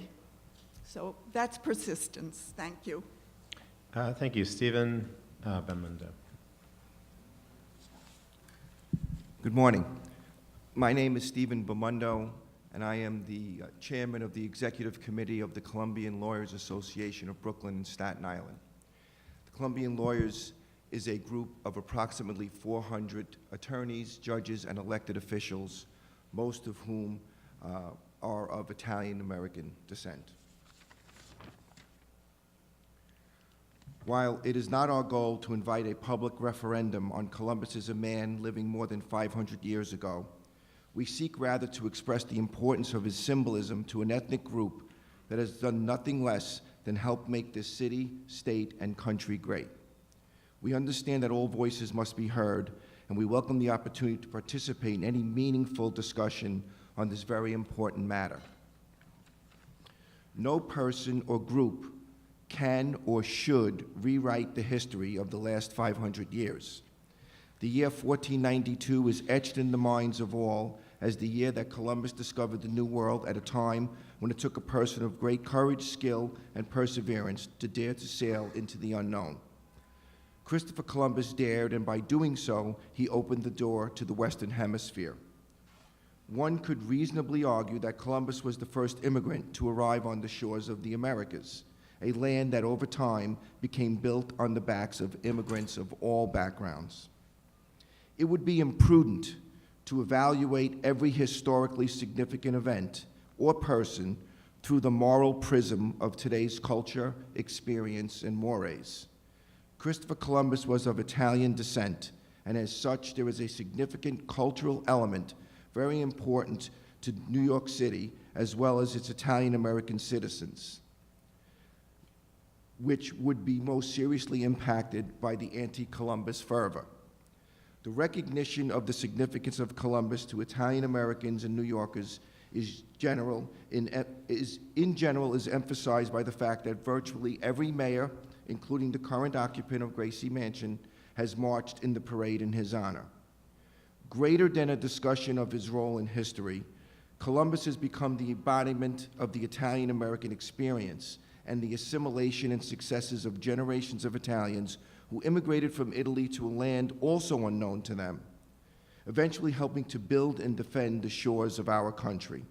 So that's persistence. Thank you. Thank you. Stephen Benmundo. Good morning. My name is Stephen Bamundo, and I am the chairman of the executive committee of the Colombian Lawyers Association of Brooklyn and Staten Island. The Colombian Lawyers is a group of approximately 400 attorneys, judges, and elected officials, most of whom are of Italian-American descent. While it is not our goal to invite a public referendum on Columbus as a man living more than 500 years ago, we seek rather to express the importance of his symbolism to an ethnic group that has done nothing less than help make this city, state, and country great. We understand that all voices must be heard, and we welcome the opportunity to participate in any meaningful discussion on this very important matter. No person or group can or should rewrite the history of the last 500 years. The year 1492 is etched in the minds of all as the year that Columbus discovered the New World at a time when it took a person of great courage, skill, and perseverance to dare to sail into the unknown. Christopher Columbus dared, and by doing so, he opened the door to the Western Hemisphere. One could reasonably argue that Columbus was the first immigrant to arrive on the shores of the Americas, a land that over time became built on the backs of immigrants of all backgrounds. It would be imprudent to evaluate every historically significant event or person through the moral prism of today's culture, experience, and mores. Christopher Columbus was of Italian descent, and as such, there is a significant cultural element very important to New York City, as well as its Italian-American citizens, which would be most seriously impacted by the anti-Columbus fervor. The recognition of the significance of Columbus to Italian-Americans and New Yorkers is in general emphasized by the fact that virtually every mayor, including the current occupant of Gracie Mansion, has marched in the parade in his honor. Greater than a discussion of his role in history, Columbus has become the embodiment of the Italian-American experience and the assimilation and successes of generations of Italians who immigrated from Italy to a land also unknown to them, eventually helping to build and defend the shores of our country.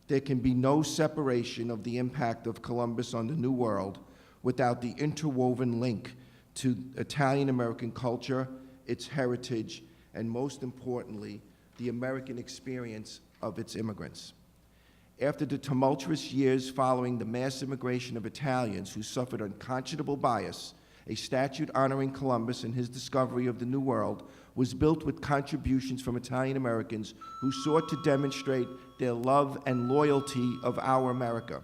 There can be no separation of the impact of Columbus on the New World without the interwoven link to Italian-American culture, its heritage, and most importantly, the American experience of its immigrants. After the tumultuous years following the mass immigration of Italians who suffered unconscionable bias, a statue honoring Columbus and his discovery of the New World was built with contributions from Italian Americans who sought to demonstrate their love and loyalty of our America.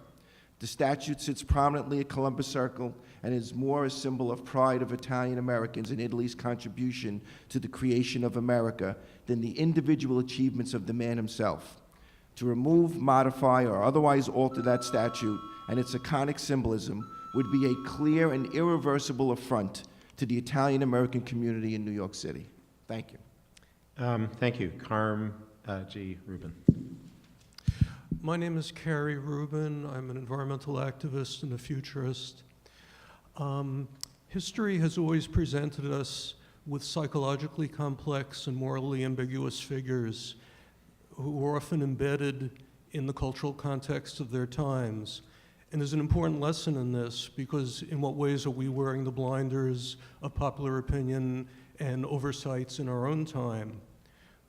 The statue sits prominently at Columbus Circle and is more a symbol of pride of Italian Americans in Italy's contribution to the creation of America than the individual achievements of the man himself. To remove, modify, or otherwise alter that statue and its iconic symbolism would be a clear and irreversible affront to the Italian-American community in New York City. Thank you. Thank you. Carm G. Rubin. My name is Carrie Rubin. I'm an environmental activist and a futurist. History has always presented us with psychologically complex and morally ambiguous figures who are often embedded in the cultural context of their times. And there's an important lesson in this, because in what ways are we wearing the blinders of popular opinion and oversights in our own time?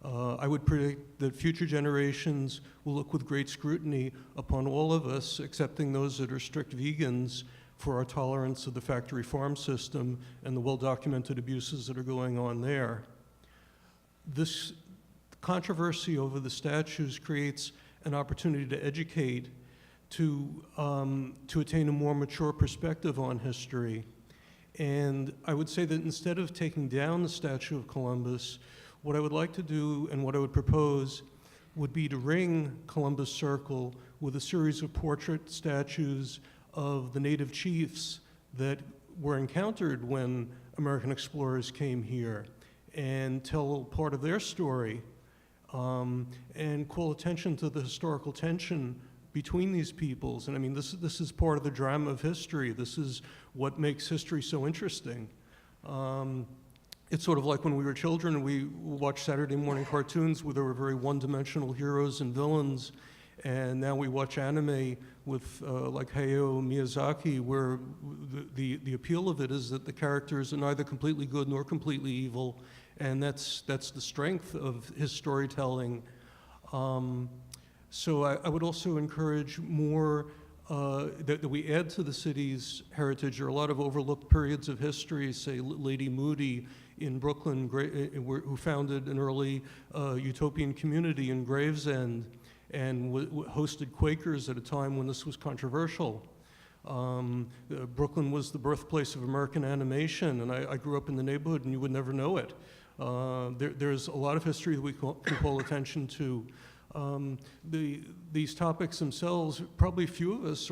I would predict that future generations will look with great scrutiny upon all of us, excepting those that are strict vegans, for our tolerance of the factory farm system and the well-documented abuses that are going on there. This controversy over the statues creates an opportunity to educate, to attain a more mature perspective on history. And I would say that instead of taking down the statue of Columbus, what I would like to do and what I would propose would be to ring Columbus Circle with a series of portrait statues of the native chiefs that were encountered when American explorers came here, and tell part of their story, and call attention to the historical tension between these peoples. And I mean, this is part of the drama of history. This is what makes history so interesting. It's sort of like when we were children, we watched Saturday morning cartoons where there were very one-dimensional heroes and villains, and now we watch anime with like Hayao Miyazaki, where the appeal of it is that the characters are neither completely good nor completely evil, and that's the strength of his storytelling. So I would also encourage more that we add to the city's heritage. There are a lot of overlooked periods of history, say Lady Moody in Brooklyn, who founded an early utopian community in Gravesend and hosted Quakers at a time when this was controversial. Brooklyn was the birthplace of American animation, and I grew up in the neighborhood and you would never know it. There's a lot of history that we can call attention to. These topics themselves, probably few of us,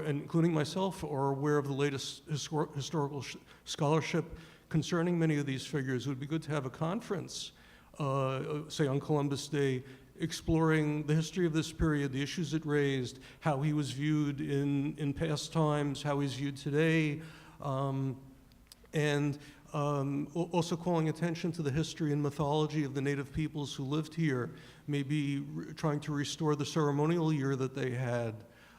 including myself, are aware of the latest historical scholarship concerning many of these figures. It would be good to have a conference, say on Columbus Day, exploring the history of this period, the issues it raised, how he was viewed in past times, how he's viewed today, and also calling attention to the history and mythology of the native peoples who lived here, maybe trying to restore the ceremonial year that they had.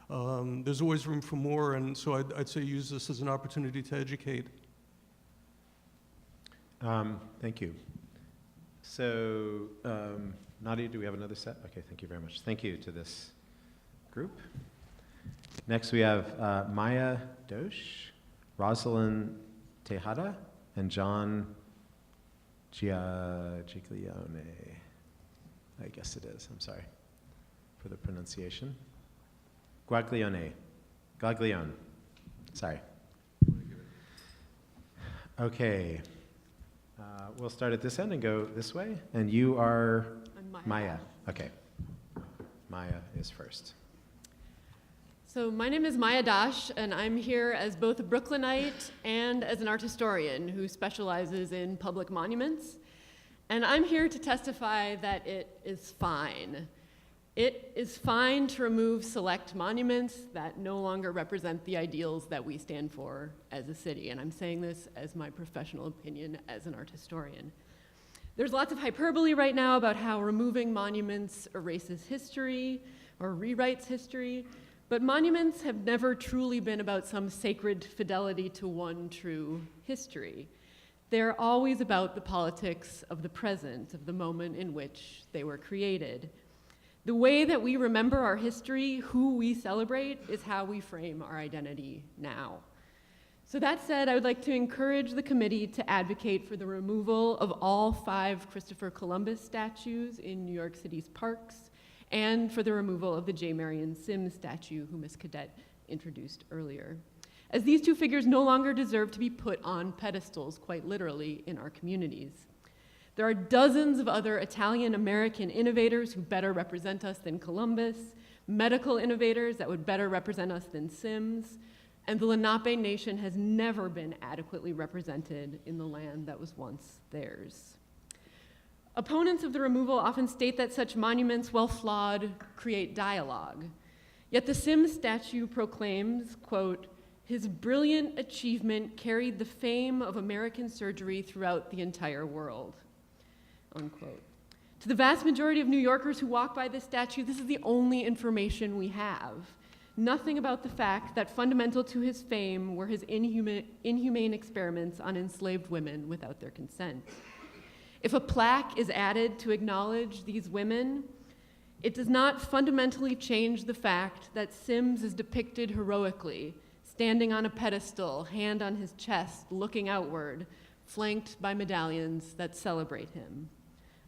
There's always room for more, and so I'd say use this as an opportunity to educate. Thank you. So, Nadia, do we have another set? Okay, thank you very much. Thank you to this group. Next we have Maya Dosh, Rosalind Tejada, and John Giaglione. I guess it is, I'm sorry for the pronunciation. Gaglione, sorry. Okay, we'll start at this end and go this way. And you are? I'm Maya. Okay, Maya is first. So my name is Maya Dash, and I'm here as both a Brooklynite and as an art historian who specializes in public monuments. And I'm here to testify that it is fine. It is fine to remove select monuments that no longer represent the ideals that we stand for as a city. And I'm saying this as my professional opinion as an art historian. There's lots of hyperbole right now about how removing monuments erases history or rewrites history. But monuments have never truly been about some sacred fidelity to one true history. They're always about the politics of the present, of the moment in which they were created. The way that we remember our history, who we celebrate, is how we frame our identity now. So that said, I would like to encourage the committee to advocate for the removal of all 5 Christopher Columbus statues in New York City's parks, and for the removal of the J. Marion Sims statue, who Ms. Cadet introduced earlier, as these 2 figures no longer deserve to be put on pedestals, quite literally, in our communities. There are dozens of other Italian-American innovators who better represent us than Columbus, medical innovators that would better represent us than Sims, and the Lenape Nation has never been adequately represented in the land that was once theirs. Opponents of the removal often state that such monuments, while flawed, create dialogue. Yet the Sims statue proclaims, quote, "His brilliant achievement carried the fame of American surgery throughout the entire world," unquote. To the vast majority of New Yorkers who walk by this statue, this is the only information we have. Nothing about the fact that fundamental to his fame were his inhumane experiments on enslaved women without their consent. If a plaque is added to acknowledge these women, it does not fundamentally change the fact that Sims is depicted heroically, standing on a pedestal, hand on his chest, looking outward, flanked by medallions that celebrate him.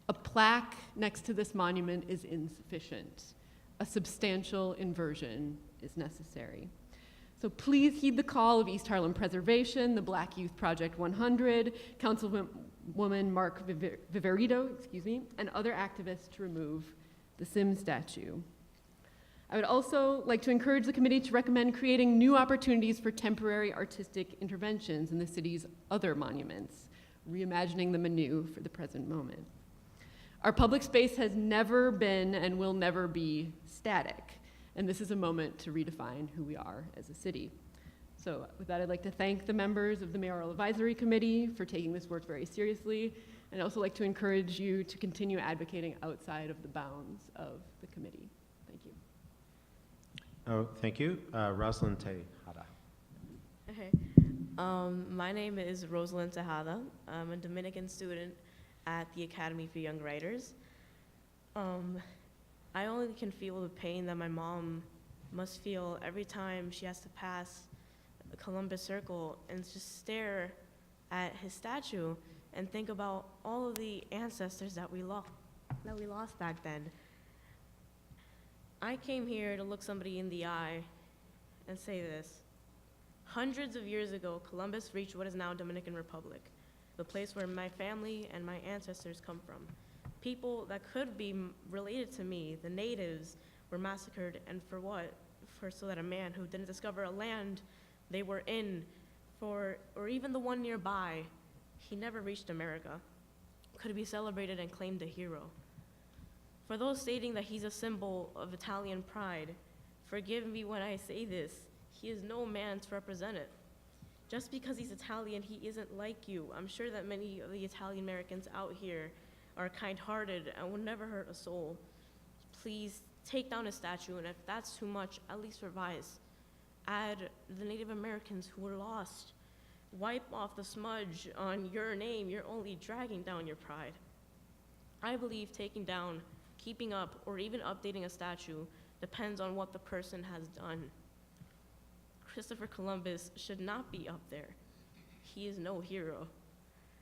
A plaque next to this monument is insufficient. A substantial inversion is necessary. So please heed the call of East Harlem Preservation, the Black Youth Project 100, Councilwoman Mark Viverito, and other activists to remove the Sims statue. I would also like to encourage the committee to recommend creating new opportunities for temporary artistic interventions in the city's other monuments, reimagining them anew for the present moment. Our public space has never been and will never be static, and this is a moment to redefine who we are as a city. So with that, I'd like to thank the members of the Mayoral Advisory Committee for taking this work very seriously, and I'd also like to encourage you to continue advocating outside of the bounds of the committee. Thank you. Oh, thank you. Rosalind Tejada. Hey, my name is Rosalind Tejada. I'm a Dominican student at the Academy for Young Writers. I only can feel the pain that my mom must feel every time she has to pass Columbus Circle and just stare at his statue and think about all of the ancestors that we lost back then. I came here to look somebody in the eye and say this. Hundreds of years ago, Columbus reached what is now Dominican Republic. the place where my family and my ancestors come from. People that could be related to me, the natives, were massacred, and for what? So that a man who didn't discover a land they were in, or even the one nearby, he never reached America, could be celebrated and claimed a hero. For those stating that he's a symbol of Italian pride, forgive me when I say this, he is no man to represent it. Just because he's Italian, he isn't like you. I'm sure that many of the Italian Americans out here are kind-hearted and will never hurt a soul. Please take down his statue, and if that's too much, at least revise. Add the Native Americans who were lost. Wipe off the smudge on your name. You're only dragging down your pride. I believe taking down, keeping up, or even updating a statue depends on what the person has done. Christopher Columbus should not be up there. He is no hero.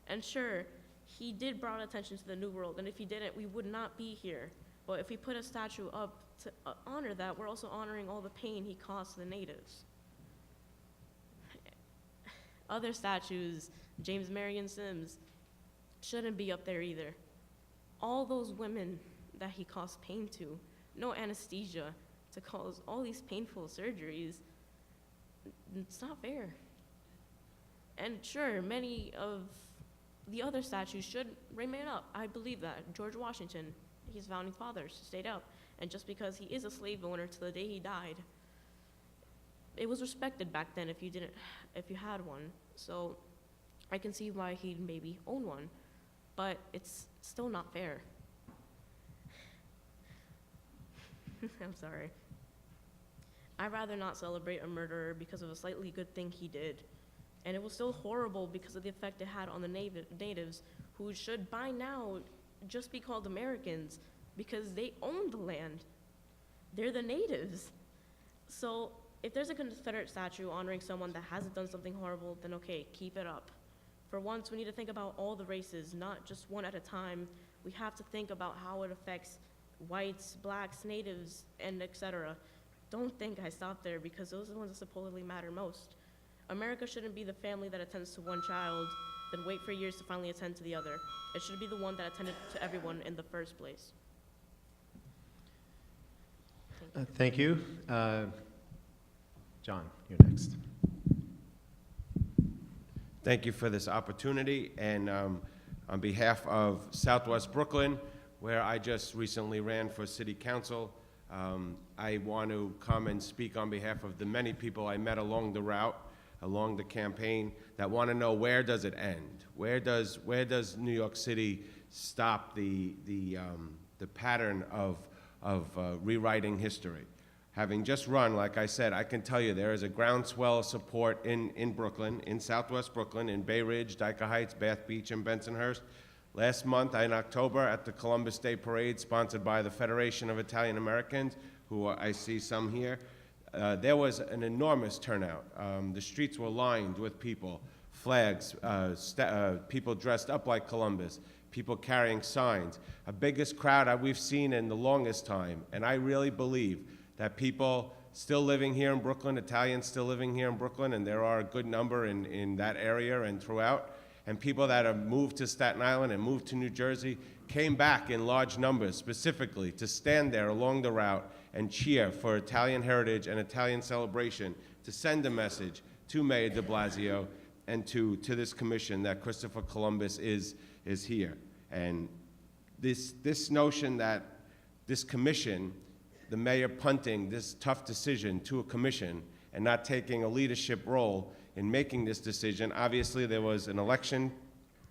And sure, he did bring attention to the New World, and if he didn't, we would not be here. But if we put a statue up to honor that, we're also honoring all the pain he caused the natives. Other statues, James Marion Sims, shouldn't be up there either. All those women that he caused pain to, no anesthesia to cause all these painful surgeries, it's not fair. And sure, many of the other statues should remain up. I believe that. George Washington, his founding fathers, stayed up. And just because he is a slave owner to the day he died, it was respected back then if you had one. So I can see why he'd maybe own one, but it's still not fair. I'm sorry. I'd rather not celebrate a murderer because of a slightly good thing he did. And it was still horrible because of the effect it had on the natives, who should by now just be called Americans because they own the land. They're the natives. So if there's a Confederate statue honoring someone that hasn't done something horrible, then okay, keep it up. For once, we need to think about all the races, not just one at a time. We have to think about how it affects whites, blacks, natives, and etc. Don't think I stopped there because those are the ones that supposedly matter most. America shouldn't be the family that attends to one child, then wait for years to finally attend to the other. It should be the one that attended to everyone in the first place. Thank you. John, you're next. Thank you for this opportunity, and on behalf of Southwest Brooklyn, where I just recently ran for city council, I want to come and speak on behalf of the many people I met along the route, along the campaign, that want to know, where does it end? Where does New York City stop the pattern of rewriting history? Having just run, like I said, I can tell you there is a groundswell of support in Brooklyn, in Southwest Brooklyn, in Bay Ridge, Dyker Heights, Bath Beach, and Bensonhurst. Last month, in October, at the Columbus Day Parade, sponsored by the Federation of Italian Americans, who I see some here, there was an enormous turnout. The streets were lined with people, flags, people dressed up like Columbus, people carrying signs. A biggest crowd we've seen in the longest time, and I really believe that people still living here in Brooklyn, Italians still living here in Brooklyn, and there are a good number in that area and throughout, and people that have moved to Staten Island and moved to New Jersey came back in large numbers specifically to stand there along the route and cheer for Italian heritage and Italian celebration, to send a message to Mayor de Blasio and to this commission that Christopher Columbus is here. And this notion that this commission, the mayor punting this tough decision to a commission and not taking a leadership role in making this decision. Obviously, there was an election.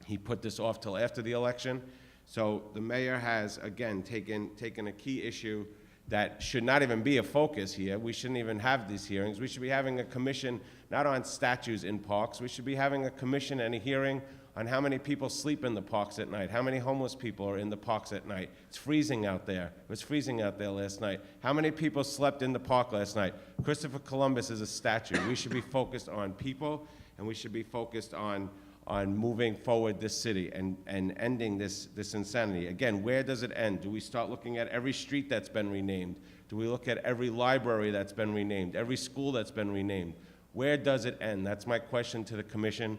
He put this off till after the election. So the mayor has, again, taken a key issue that should not even be a focus here. We shouldn't even have these hearings. We should be having a commission not on statues in parks. We should be having a commission and a hearing on how many people sleep in the parks at night, how many homeless people are in the parks at night. It's freezing out there. It was freezing out there last night. How many people slept in the park last night? Christopher Columbus is a statue. We should be focused on people, and we should be focused on moving forward this city and ending this insanity. Again, where does it end? Do we start looking at every street that's been renamed? Do we look at every library that's been renamed, every school that's been renamed? Where does it end? That's my question to the commission.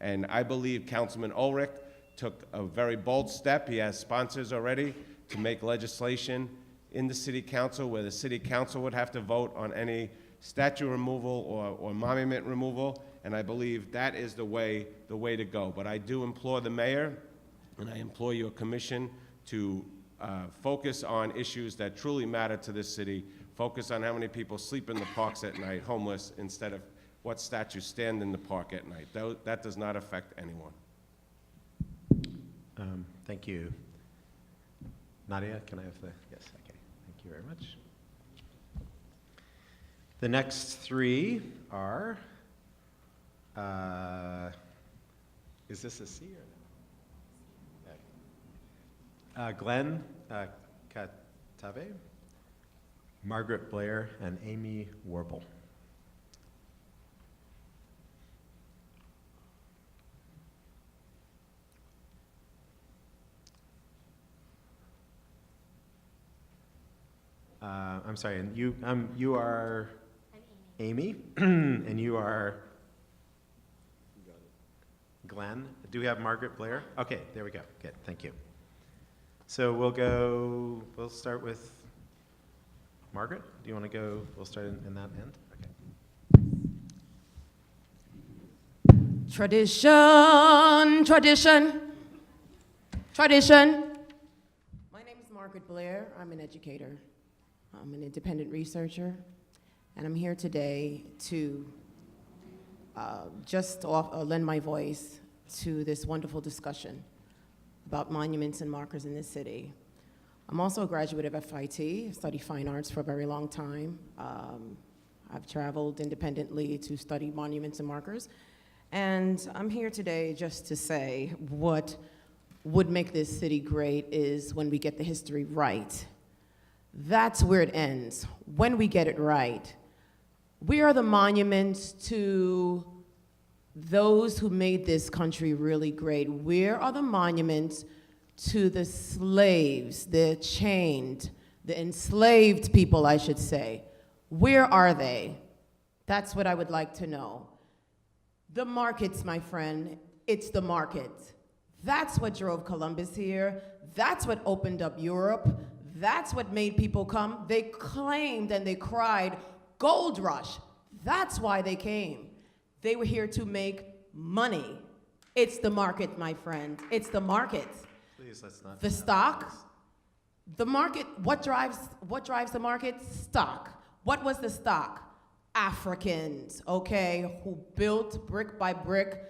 And I believe Councilman Ulrich took a very bold step. He has sponsors already to make legislation in the city council where the city council would have to vote on any statue removal or monument removal. And I believe that is the way to go. But I do implore the mayor, and I implore your commission to focus on issues that truly matter to this city. Focus on how many people sleep in the parks at night, homeless, instead of what statues stand in the park at night. That does not affect anyone. Thank you. Nadia, can I have the, yes, okay. Thank you very much. The next three are, is this a C or no? Glenn Katave, Margaret Blair, and Amy Warble. I'm sorry, and you are Amy, and you are Glenn. Do we have Margaret Blair? Okay, there we go. Good, thank you. So we'll start with Margaret. Do you want to go? We'll start in that end. Okay. Tradition, tradition, tradition. My name is Margaret Blair. I'm an educator. I'm an independent researcher, and I'm here today to lend my voice to this wonderful discussion about monuments and markers in this city. I'm also a graduate of FIT. I've studied fine arts for a very long time. I've traveled independently to study monuments and markers, and I'm here today just to say what would make this city great is when we get the history right. That's where it ends, when we get it right. We are the monuments to those who made this country really great. Where are the monuments to the slaves, the chained, the enslaved people, I should say? Where are they? That's what I would like to know. The markets, my friend, it's the market. That's what drove Columbus here. That's what opened up Europe. That's what made people come. They claimed and they cried, gold rush. That's why they came. They were here to make money. It's the market, my friend. It's the market. Please, let's not. The stock, the market, what drives the market? Stock. What was the stock? Africans, okay, who built brick by brick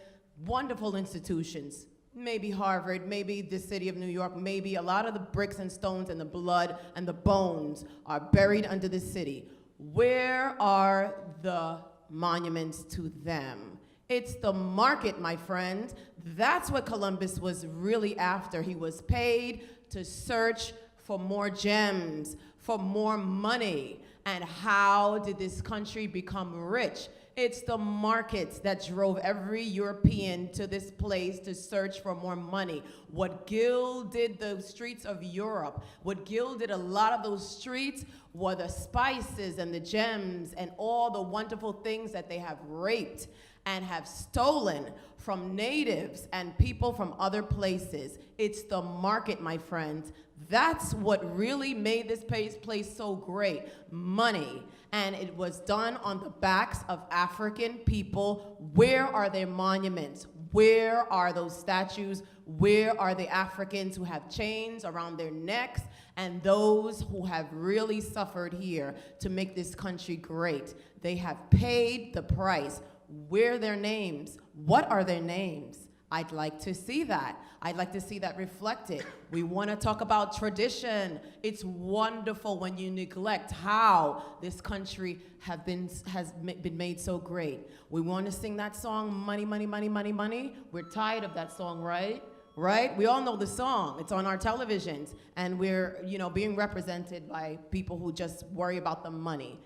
wonderful institutions. Maybe Harvard, maybe the city of New York, maybe a lot of the bricks and stones and the blood and the bones are buried under the city. Where are the monuments to them? It's the market, my friend. That's what Columbus was really after. He was paid to search for more gems, for more money. And how did this country become rich? It's the markets that drove every European to this place to search for more money. What gilded the streets of Europe, what gilded a lot of those streets were the spices and the gems and all the wonderful things that they have raped and have stolen from natives and people from other places. It's the market, my friends. That's what really made this place so great. Money. And it was done on the backs of African people. Where are their monuments? Where are those statues? Where are the Africans who have chains around their necks and those who have really suffered here to make this country great? They have paid the price. Where are their names? What are their names? I'd like to see that. I'd like to see that reflected. We want to talk about tradition. It's wonderful when you neglect how this country has been made so great. We want to sing that song, money, money, money, money, money. We're tired of that song, right? Right? We all know the song. It's on our televisions. And we're, being represented by people who just worry about the money.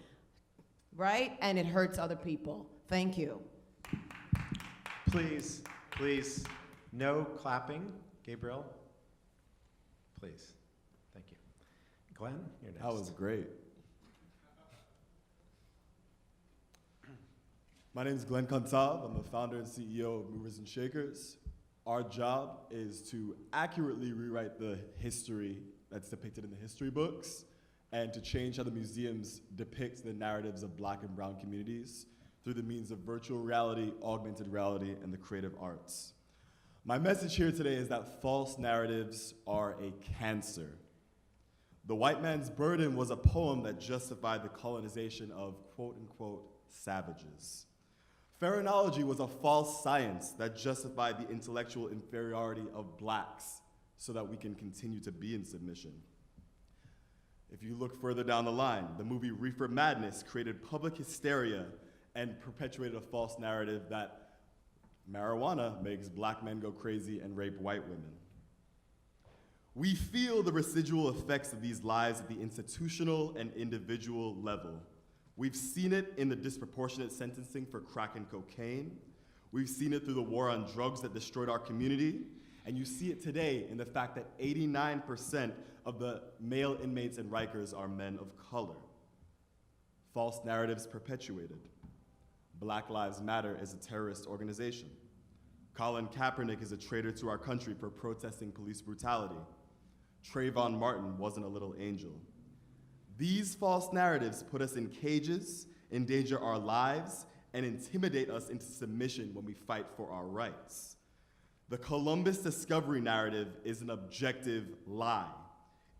Right? And it hurts other people. Thank you. Please, no clapping. Gabriel, please. Thank you. Glenn, you're next. That was great. My name is Glenn Kantab. I'm the founder and CEO of Movers and Shakers. Our job is to accurately rewrite the history that's depicted in the history books and to change how the museums depict the narratives of Black and brown communities through the means of virtual reality, augmented reality, and the creative arts. My message here today is that false narratives are a cancer. The White Man's Burden was a poem that justified the colonization of quote-unquote savages. Pharaohnology was a false science that justified the intellectual inferiority of blacks so that we can continue to be in submission. If you look further down the line, the movie Reefer Madness created public hysteria and perpetuated a false narrative that marijuana makes black men go crazy and rape white women. We feel the residual effects of these lies at the institutional and individual level. We've seen it in the disproportionate sentencing for crack and cocaine. We've seen it through the war on drugs that destroyed our community. And you see it today in the fact that 89% of the male inmates in Rikers are men of color. False narratives perpetuated. Black Lives Matter is a terrorist organization. Colin Kaepernick is a traitor to our country for protesting police brutality. Trayvon Martin wasn't a little angel. These false narratives put us in cages, endanger our lives, and intimidate us into submission when we fight for our rights. The Columbus discovery narrative is an objective lie.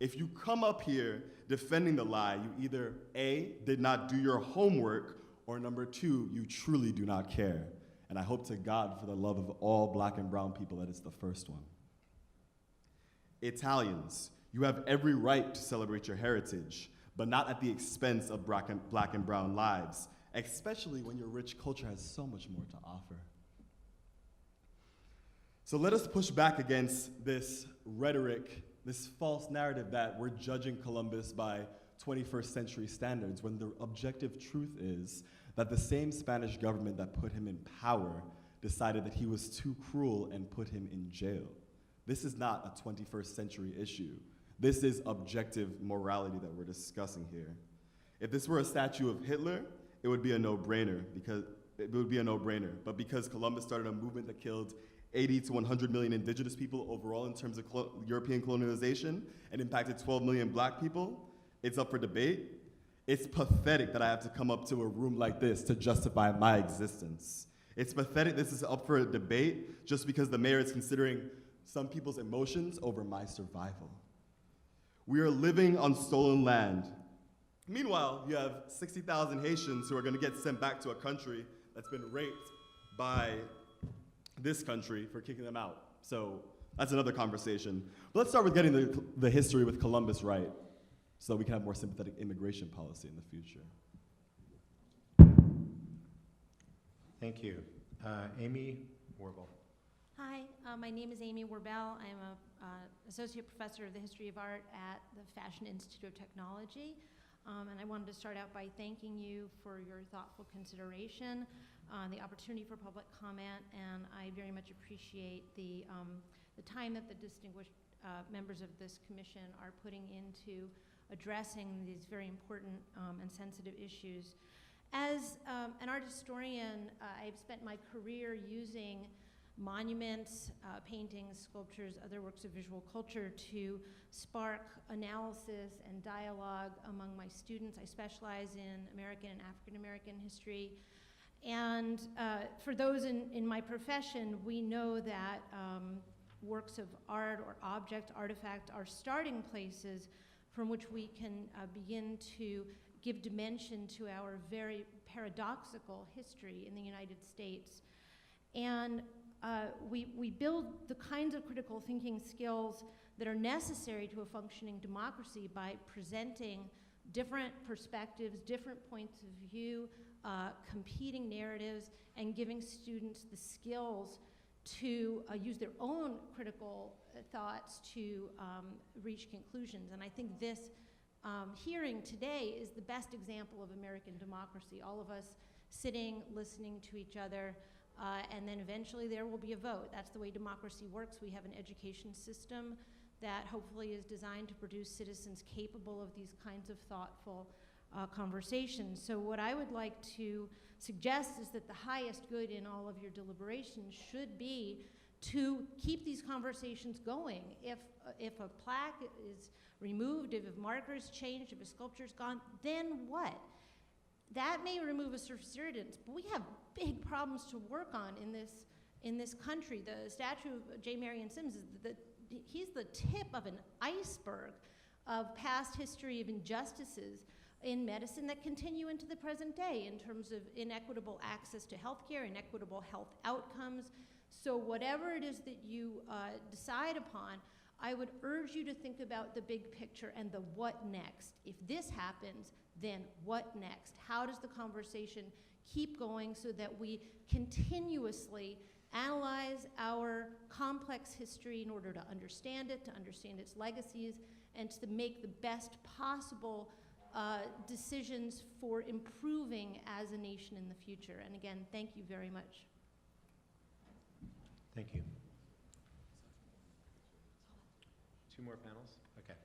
If you come up here defending the lie, you either A, did not do your homework, or number two, you truly do not care. And I hope to God, for the love of all black and brown people, that it's the first one. Italians, you have every right to celebrate your heritage, but not at the expense of black and brown lives, especially when your rich culture has so much more to offer. So let us push back against this rhetoric, this false narrative that we're judging Columbus by 21st century standards, when the objective truth is that the same Spanish government that put him in power decided that he was too cruel and put him in jail. This is not a 21st century issue. This is objective morality that we're discussing here. If this were a statue of Hitler, it would be a no-brainer, but because Columbus started a movement that killed 80 to 100 million indigenous people overall in terms of European colonization and impacted 12 million black people, it's up for debate. It's pathetic that I have to come up to a room like this to justify my existence. It's pathetic this is up for a debate just because the mayor is considering some people's emotions over my survival. We are living on stolen land. Meanwhile, you have 60,000 Haitians who are going to get sent back to a country that's been raped by this country for kicking them out. So that's another conversation. But let's start with getting the history with Columbus right so we can have more sympathetic immigration policy in the future. Thank you. Amy Warble. Hi, my name is Amy Warbell. I'm an associate professor of the history of art at the Fashion Institute of Technology. And I wanted to start out by thanking you for your thoughtful consideration, the opportunity for public comment, and I very much appreciate the time that the distinguished members of this commission are putting into addressing these very important and sensitive issues. As an art historian, I've spent my career using monuments, paintings, sculptures, other works of visual culture to spark analysis and dialogue among my students. I specialize in American and African American history. And for those in my profession, we know that works of art or artifact are starting places from which we can begin to give dimension to our very paradoxical history in the United States. And we build the kinds of critical thinking skills that are necessary to a functioning democracy by presenting different perspectives, different points of view, competing narratives, and giving students the skills to use their own critical thoughts to reach conclusions. And I think this hearing today is the best example of American democracy. All of us sitting, listening to each other, and then eventually there will be a vote. That's the way democracy works. We have an education system that hopefully is designed to produce citizens capable of these kinds of thoughtful conversation. So what I would like to suggest is that the highest good in all of your deliberations should be to keep these conversations going. If a plaque is removed, if a marker is changed, if a sculpture is gone, then what? That may remove a surface irritants, but we have big problems to work on in this country. The statue of J. Marion Sims he's the tip of an iceberg of past history of injustices in medicine that continue into the present day in terms of inequitable access to healthcare, inequitable health outcomes. So whatever it is that you decide upon, I would urge you to think about the big picture and the what next. If this happens, then what next? How does the conversation keep going so that we continuously analyze our complex history in order to understand it, to understand its legacies, and to make the best possible decisions for improving as a nation in the future. And again, thank you very much. Thank you. 2 more panels? Okay.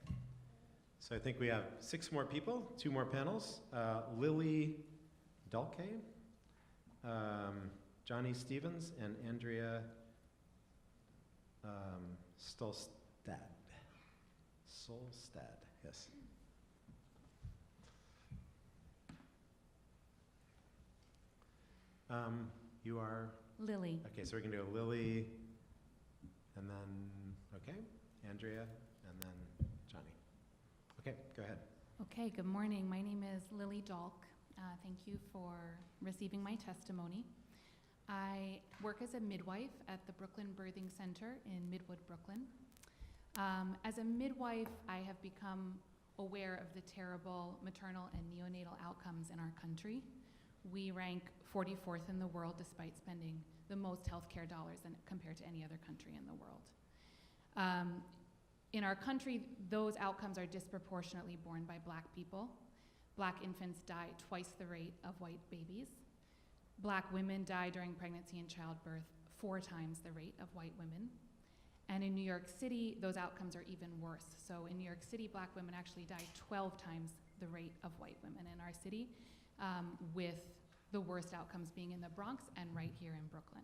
So I think we have 6 more people, 2 more panels. Lily Dalke, Johnny Stevens, and Andrea Solstad, yes. You are? Lily. Okay, so we're going to go Lily, and then, okay, Andrea, and then Johnny. Okay, go ahead. Okay, good morning. My name is Lily Dalk. Thank you for receiving my testimony. I work as a midwife at the Brooklyn Birthing Center in Midwood, Brooklyn. As a midwife, I have become aware of the terrible maternal and neonatal outcomes in our country. We rank 44th in the world despite spending the most healthcare dollars compared to any other country in the world. In our country, those outcomes are disproportionately borne by Black people. Black infants die twice the rate of white babies. Black women die during pregnancy and childbirth 4 times the rate of white women. And in New York City, those outcomes are even worse. So in New York City, Black women actually die 12 times the rate of white women in our city, with the worst outcomes being in the Bronx and right here in Brooklyn.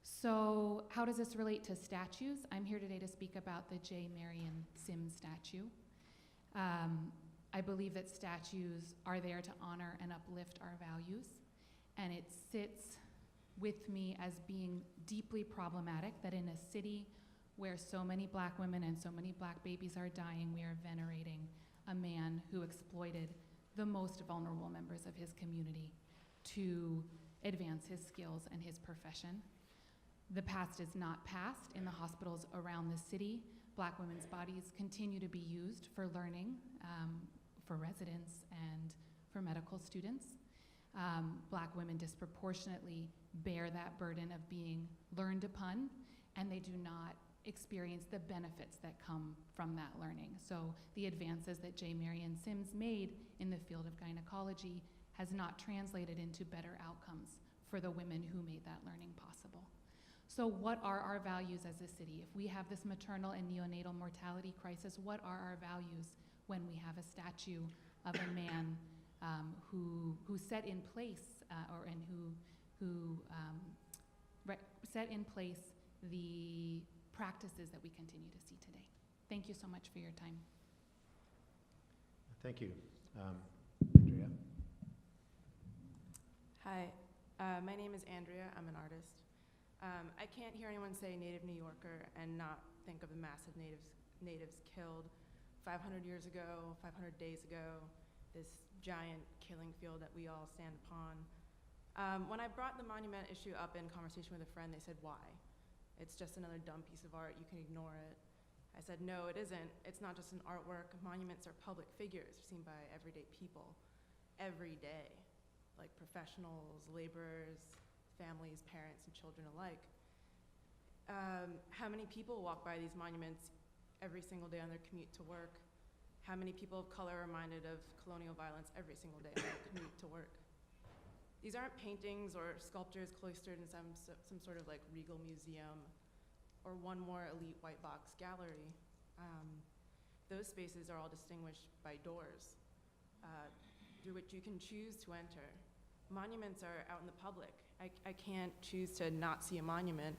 So how does this relate to statues? I'm here today to speak about the J. Marion Sims statue. I believe that statues are there to honor and uplift our values, and it sits with me as being deeply problematic that in a city where so many Black women and so many Black babies are dying, we are venerating a man who exploited the most vulnerable members of his community to advance his skills and his profession. The past is not past. In the hospitals around the city, Black women's bodies continue to be used for learning, for residents and for medical students. Black women disproportionately bear that burden of being learned upon, and they do not experience the benefits that come from that learning. So the advances that J. Marion Sims made in the field of gynecology has not translated into better outcomes for the women who made that learning possible. So what are our values as a city? If we have this maternal and neonatal mortality crisis, what are our values when we have a statue of a man who set in place set in place the practices that we continue to see today? Thank you so much for your time. Thank you. Andrea? Hi, my name is Andrea. I'm an artist. I can't hear anyone say native New Yorker and not think of the massive natives killed 500 years ago, 500 days ago, this giant killing field that we all stand upon. When I brought the monument issue up in conversation with a friend, they said, why? It's just another dumb piece of art, you can ignore it. I said, no, it isn't. It's not just an artwork. Monuments are public figures seen by everyday people every day, like professionals, laborers, families, parents, and children alike. How many people walk by these monuments every single day on their commute to work? How many people of color are reminded of colonial violence every single day on their commute to work? These aren't paintings or sculptures cloistered in some sort of like regal museum or one more elite white box gallery. Those spaces are all distinguished by doors. through which you can choose to enter. Monuments are out in the public. I can't choose to not see a monument,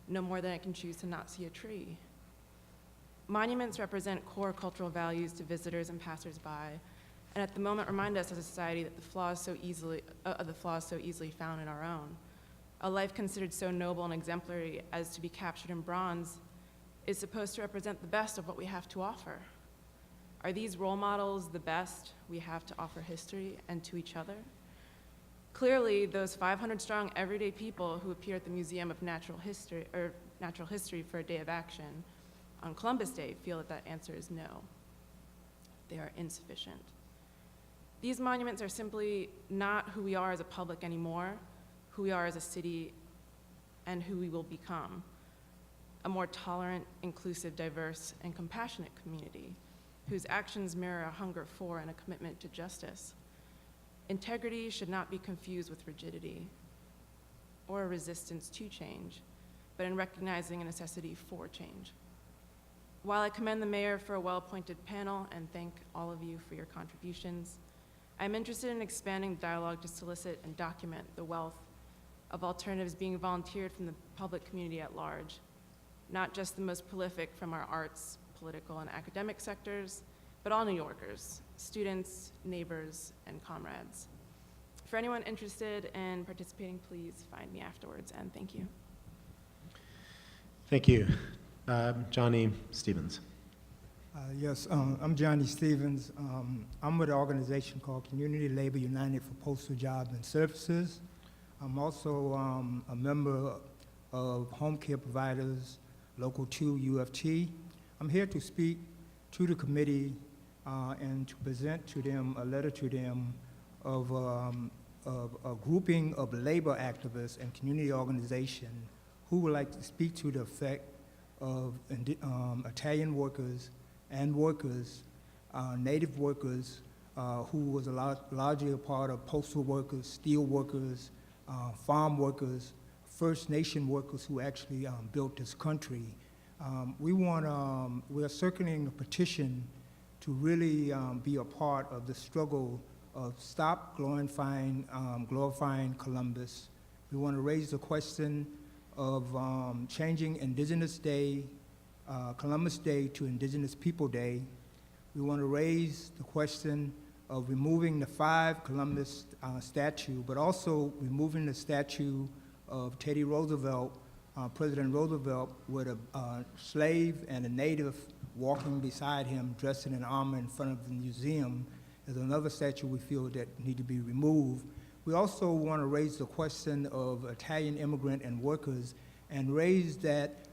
no more than I can choose to not see a tree. Monuments represent core cultural values to visitors and passersby, and at the moment remind us as a society that the flaws so easily found in our own. A life considered so noble and exemplary as to be captured in bronze is supposed to represent the best of what we have to offer. Are these role models the best we have to offer history and to each other? Clearly, those 500-strong everyday people who appear at the Museum of Natural History for a day of action on Columbus Day feel that that answer is no. They are insufficient. These monuments are simply not who we are as a public anymore, who we are as a city, and who we will become. A more tolerant, inclusive, diverse, and compassionate community whose actions mirror a hunger for and a commitment to justice. Integrity should not be confused with rigidity or a resistance to change, but in recognizing a necessity for change. While I commend the mayor for a well-appointed panel and thank all of you for your contributions, I'm interested in expanding dialogue to solicit and document the wealth of alternatives being volunteered from the public community at large, not just the most prolific from our arts, political, and academic sectors, but all New Yorkers, students, neighbors, and comrades. For anyone interested in participating, please find me afterwards, and thank you. Thank you. Johnny Stevens. Yes, I'm Johnny Stevens. I'm with an organization called Community Labor United for Postal Jobs and Services. I'm also a member of Home Care Providers, Local 2 UFT. I'm here to speak to the committee and to present to them a letter to them of a grouping of labor activists and community organizations who would like to speak to the effect of Italian workers and workers, native workers, who was largely a part of postal workers, steel workers, farm workers, First Nation workers who actually built this country. We are circulating a petition to really be a part of the struggle of stop glorifying Columbus. We want to raise the question of changing Indigenous Day, Columbus Day to Indigenous People Day. We want to raise the question of removing the 5 Columbus statue, but also removing the statue of Teddy Roosevelt, President Roosevelt, with a slave and a native walking beside him dressed in armor in front of the museum is another statue we feel that need to be removed. We also want to raise the question of Italian immigrant and workers and raise that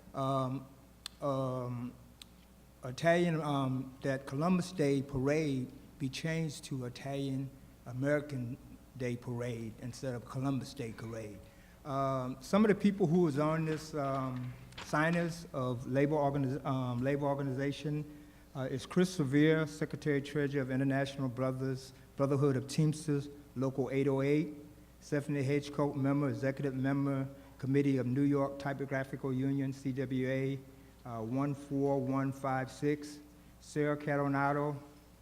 that Columbus Day parade be changed to Italian American Day parade instead of Columbus Day parade. Some of the people who was on this signers of labor organization is Chris Sevier, Secretary Treasurer of International Brotherhood of Teamsters, Local 808, Stephanie Hedgecote, member, Executive Member, Committee of New York Typographical Union, CWA, 14156, Sarah Caronado,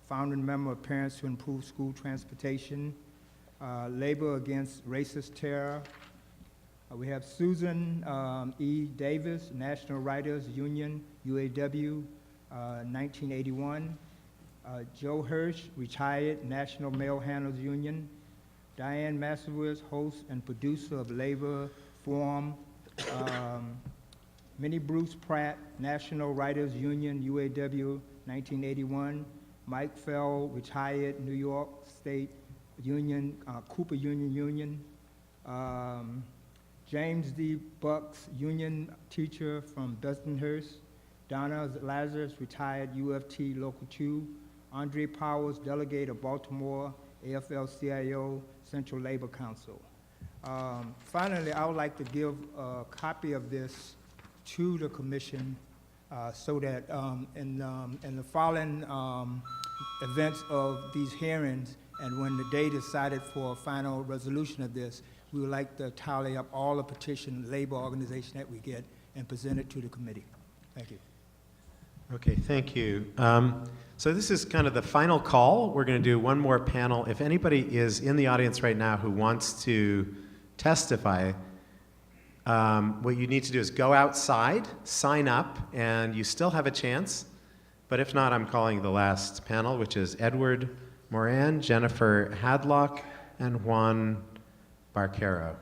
founding member of Parents to Improve School Transportation, Labor Against Racist Terror. We have Susan E. Davis, National Writers Union, UAW, 1981. Joe Hirsch, retired, National Mail Handlers Union. Diane Massowitz, host and producer of Labor Forum. Minnie Bruce Pratt, National Writers Union, UAW, 1981. Mike Fell, retired, New York State Union, Cooper Union. James D. Bucks, union teacher from Bensonhurst. Donna Lazarus, retired, UFT Local 2. Andre Powers, delegate of Baltimore, AFL-CIO, Central Labor Council. Finally, I would like to give a copy of this to the commission so that in the following events of these hearings and when the day decided for a final resolution of this, we would like to tally up all the petition labor organization that we get and present it to the committee. Thank you. Okay, thank you. So this is kind of the final call. We're going to do one more panel. If anybody is in the audience right now who wants to testify, what you need to do is go outside, sign up, and you still have a chance. But if not, I'm calling the last panel, which is Edward Moran, Jennifer Hadlock, and Juan Barquero.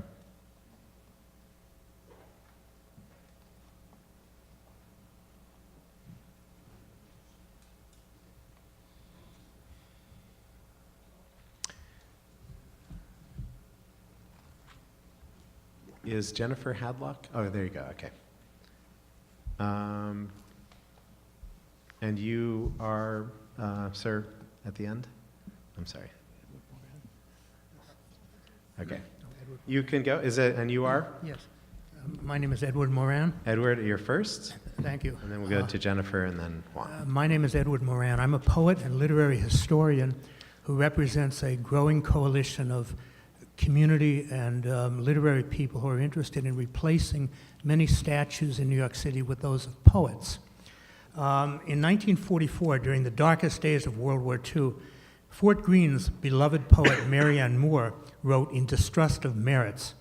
Is Jennifer Hadlock? Oh, there you go, okay. And you are, sir, at the end? I'm sorry. Okay. You can go, is it, and you are? Yes. My name is Edward Moran. Edward, you're first. Thank you. And then we'll go to Jennifer and then Juan. My name is Edward Moran. I'm a poet and literary historian who represents a growing coalition of community and literary people who are interested in replacing many statues in New York City with those of poets. In 1944, during the darkest days of World War II, Fort Greene's beloved poet Marianne Moore wrote In Distrust of Merits,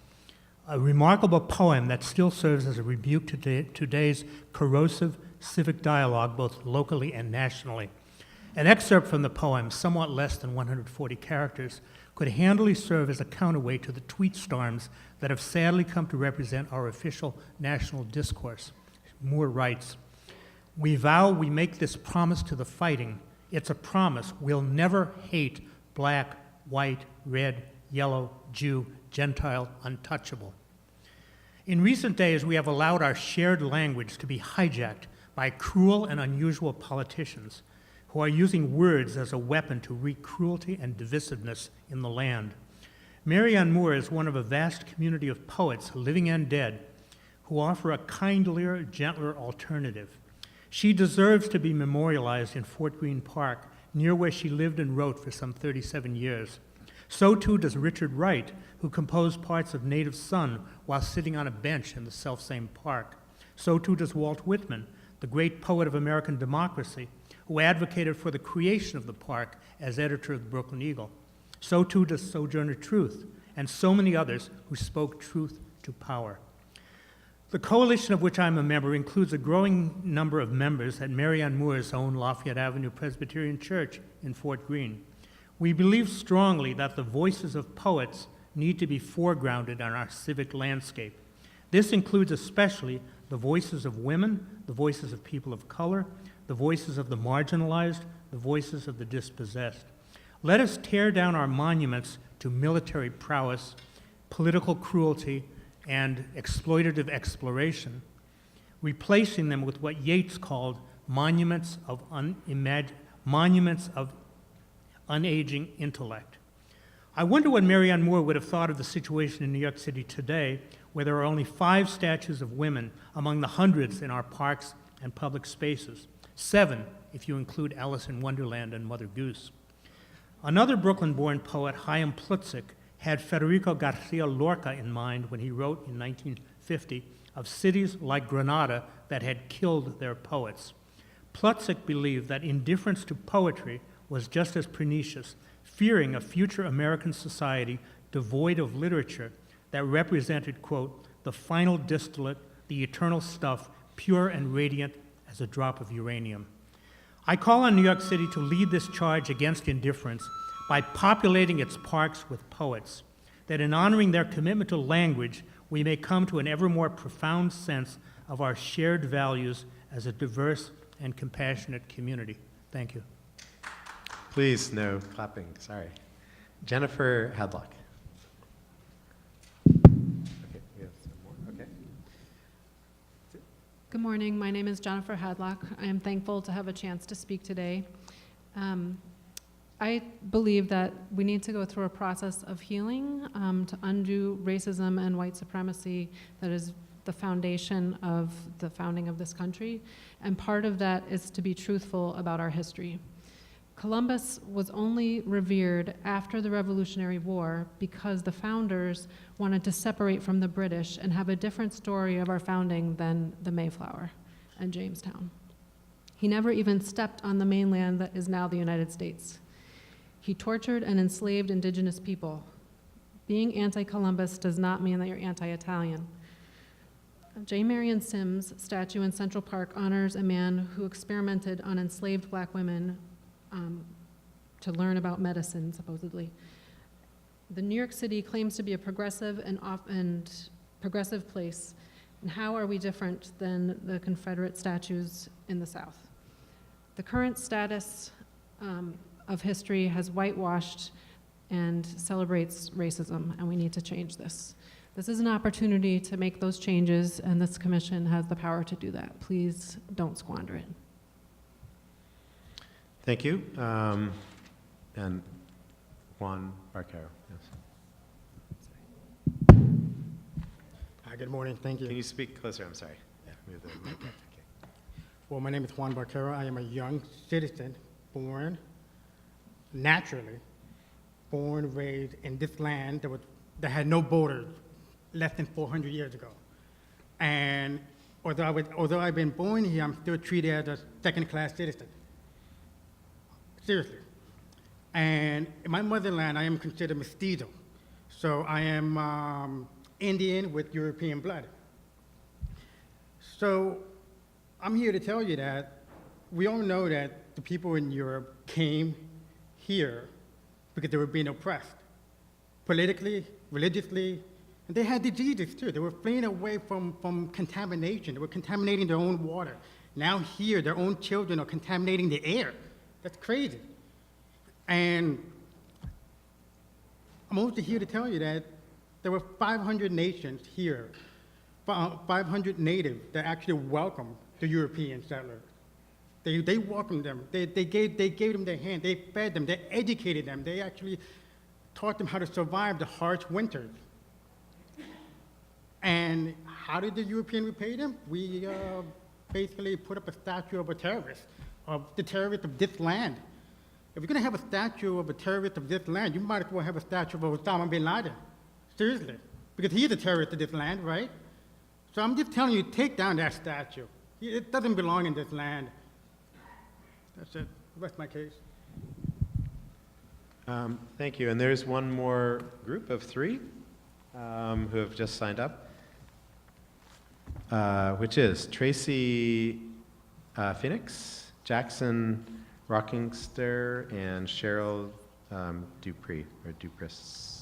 a remarkable poem that still serves as a rebuke to today's corrosive civic dialogue, both locally and nationally. An excerpt from the poem, somewhat less than 140 characters, could handily serve as a counterweight to the tweet storms that have sadly come to represent our official national discourse. Moore writes, "We vow we make this promise to the fighting. It's a promise we'll never hate black, white, red, yellow, Jew, Gentile, untouchable." In recent days, we have allowed our shared language to be hijacked by cruel and unusual politicians who are using words as a weapon to wreak cruelty and divisiveness in the land. Marianne Moore is one of a vast community of poets, living and dead, who offer a kindlier, gentler alternative. She deserves to be memorialized in Fort Greene Park, near where she lived and wrote for some 37 years. So too does Richard Wright, who composed parts of Native Son while sitting on a bench in the selfsame park. So too does Walt Whitman, the great poet of American democracy, who advocated for the creation of the park as editor of the Brooklyn Eagle. So too does Sojourner Truth, and so many others who spoke truth to power. The coalition of which I'm a member includes a growing number of members at Marianne Moore's own Lafayette Avenue Presbyterian Church in Fort Greene. We believe strongly that the voices of poets need to be foregrounded on our civic landscape. This includes especially the voices of women, the voices of people of color, the voices of the marginalized, the voices of the dispossessed. Let us tear down our monuments to military prowess, political cruelty, and exploitative exploration, replacing them with what Yeats called monuments of unaging intellect. I wonder what Marianne Moore would have thought of the situation in New York City today, where there are only 5 statues of women among the hundreds in our parks and public spaces. 7, if you include Alice in Wonderland and Mother Goose. Another Brooklyn-born poet, Chaim Plutzik, had Federico Garcia Lorca in mind when he wrote in 1950 of cities like Granada that had killed their poets. Plutzik believed that indifference to poetry was just as pernicious, fearing a future American society devoid of literature that represented, quote, the final distillate, the eternal stuff, pure and radiant as a drop of uranium. I call on New York City to lead this charge against indifference by populating its parks with poets, that in honoring their commitment to language, we may come to an ever more profound sense of our shared values as a diverse and compassionate community. Thank you. Please, no clapping, sorry. Jennifer Hadlock. Okay, we have some more, okay. Good morning. My name is Jennifer Hadlock. I am thankful to have a chance to speak today. I believe that we need to go through a process of healing to undo racism and white supremacy that is the foundation of the founding of this country. And part of that is to be truthful about our history. Columbus was only revered after the Revolutionary War because the founders wanted to separate from the British and have a different story of our founding than the Mayflower and Jamestown. He never even stepped on the mainland that is now the United States. He tortured and enslaved indigenous people. Being anti-Columbus does not mean that you're anti-Italian. J. Marion Sims' statue in Central Park honors a man who experimented on enslaved black women to learn about medicine, supposedly. The New York City claims to be a progressive and progressive place. And how are we different than the Confederate statues in the South? The current status of history has whitewashed and celebrates racism, and we need to change this. This is an opportunity to make those changes, and this commission has the power to do that. Please don't squander it. Thank you. And Juan Barquero. Yes. Hi, good morning. Thank you. Can you speak closer? I'm sorry. Move the mic. Okay. Well, my name is Juan Barquero. I am a young citizen, naturally born, raised in this land that had no borders less than 400 years ago. And although I've been born here, I'm still treated as a second-class citizen. Seriously. And in my motherland, I am considered mestizo. So I am Indian with European blood. So I'm here to tell you that we all know that the people in Europe came here because they were being oppressed, politically, religiously, and they had diseases too. They were fleeing away from contamination. They were contaminating their own water. Now here, their own children are contaminating the air. That's crazy. And I'm also here to tell you that there were 500 nations here, 500 natives that actually welcomed the European settlers. They welcomed them. They gave them their hand. They fed them. They educated them. They actually taught them how to survive the harsh winters. And how did the European repay them? We basically put up a statue of a terrorist, of the terrorist of this land. If you're going to have a statue of a terrorist of this land, you might as well have a statue of Osama bin Laden. Seriously. Because he's a terrorist of this land, right? So I'm just telling you, take down that statue. It doesn't belong in this land. That's it. Rest my case. Thank you. And there's one more group of three who have just signed up, which is Tracy Phoenix, Jackson Rockingster, and Cheryl Dupree, or Dupris.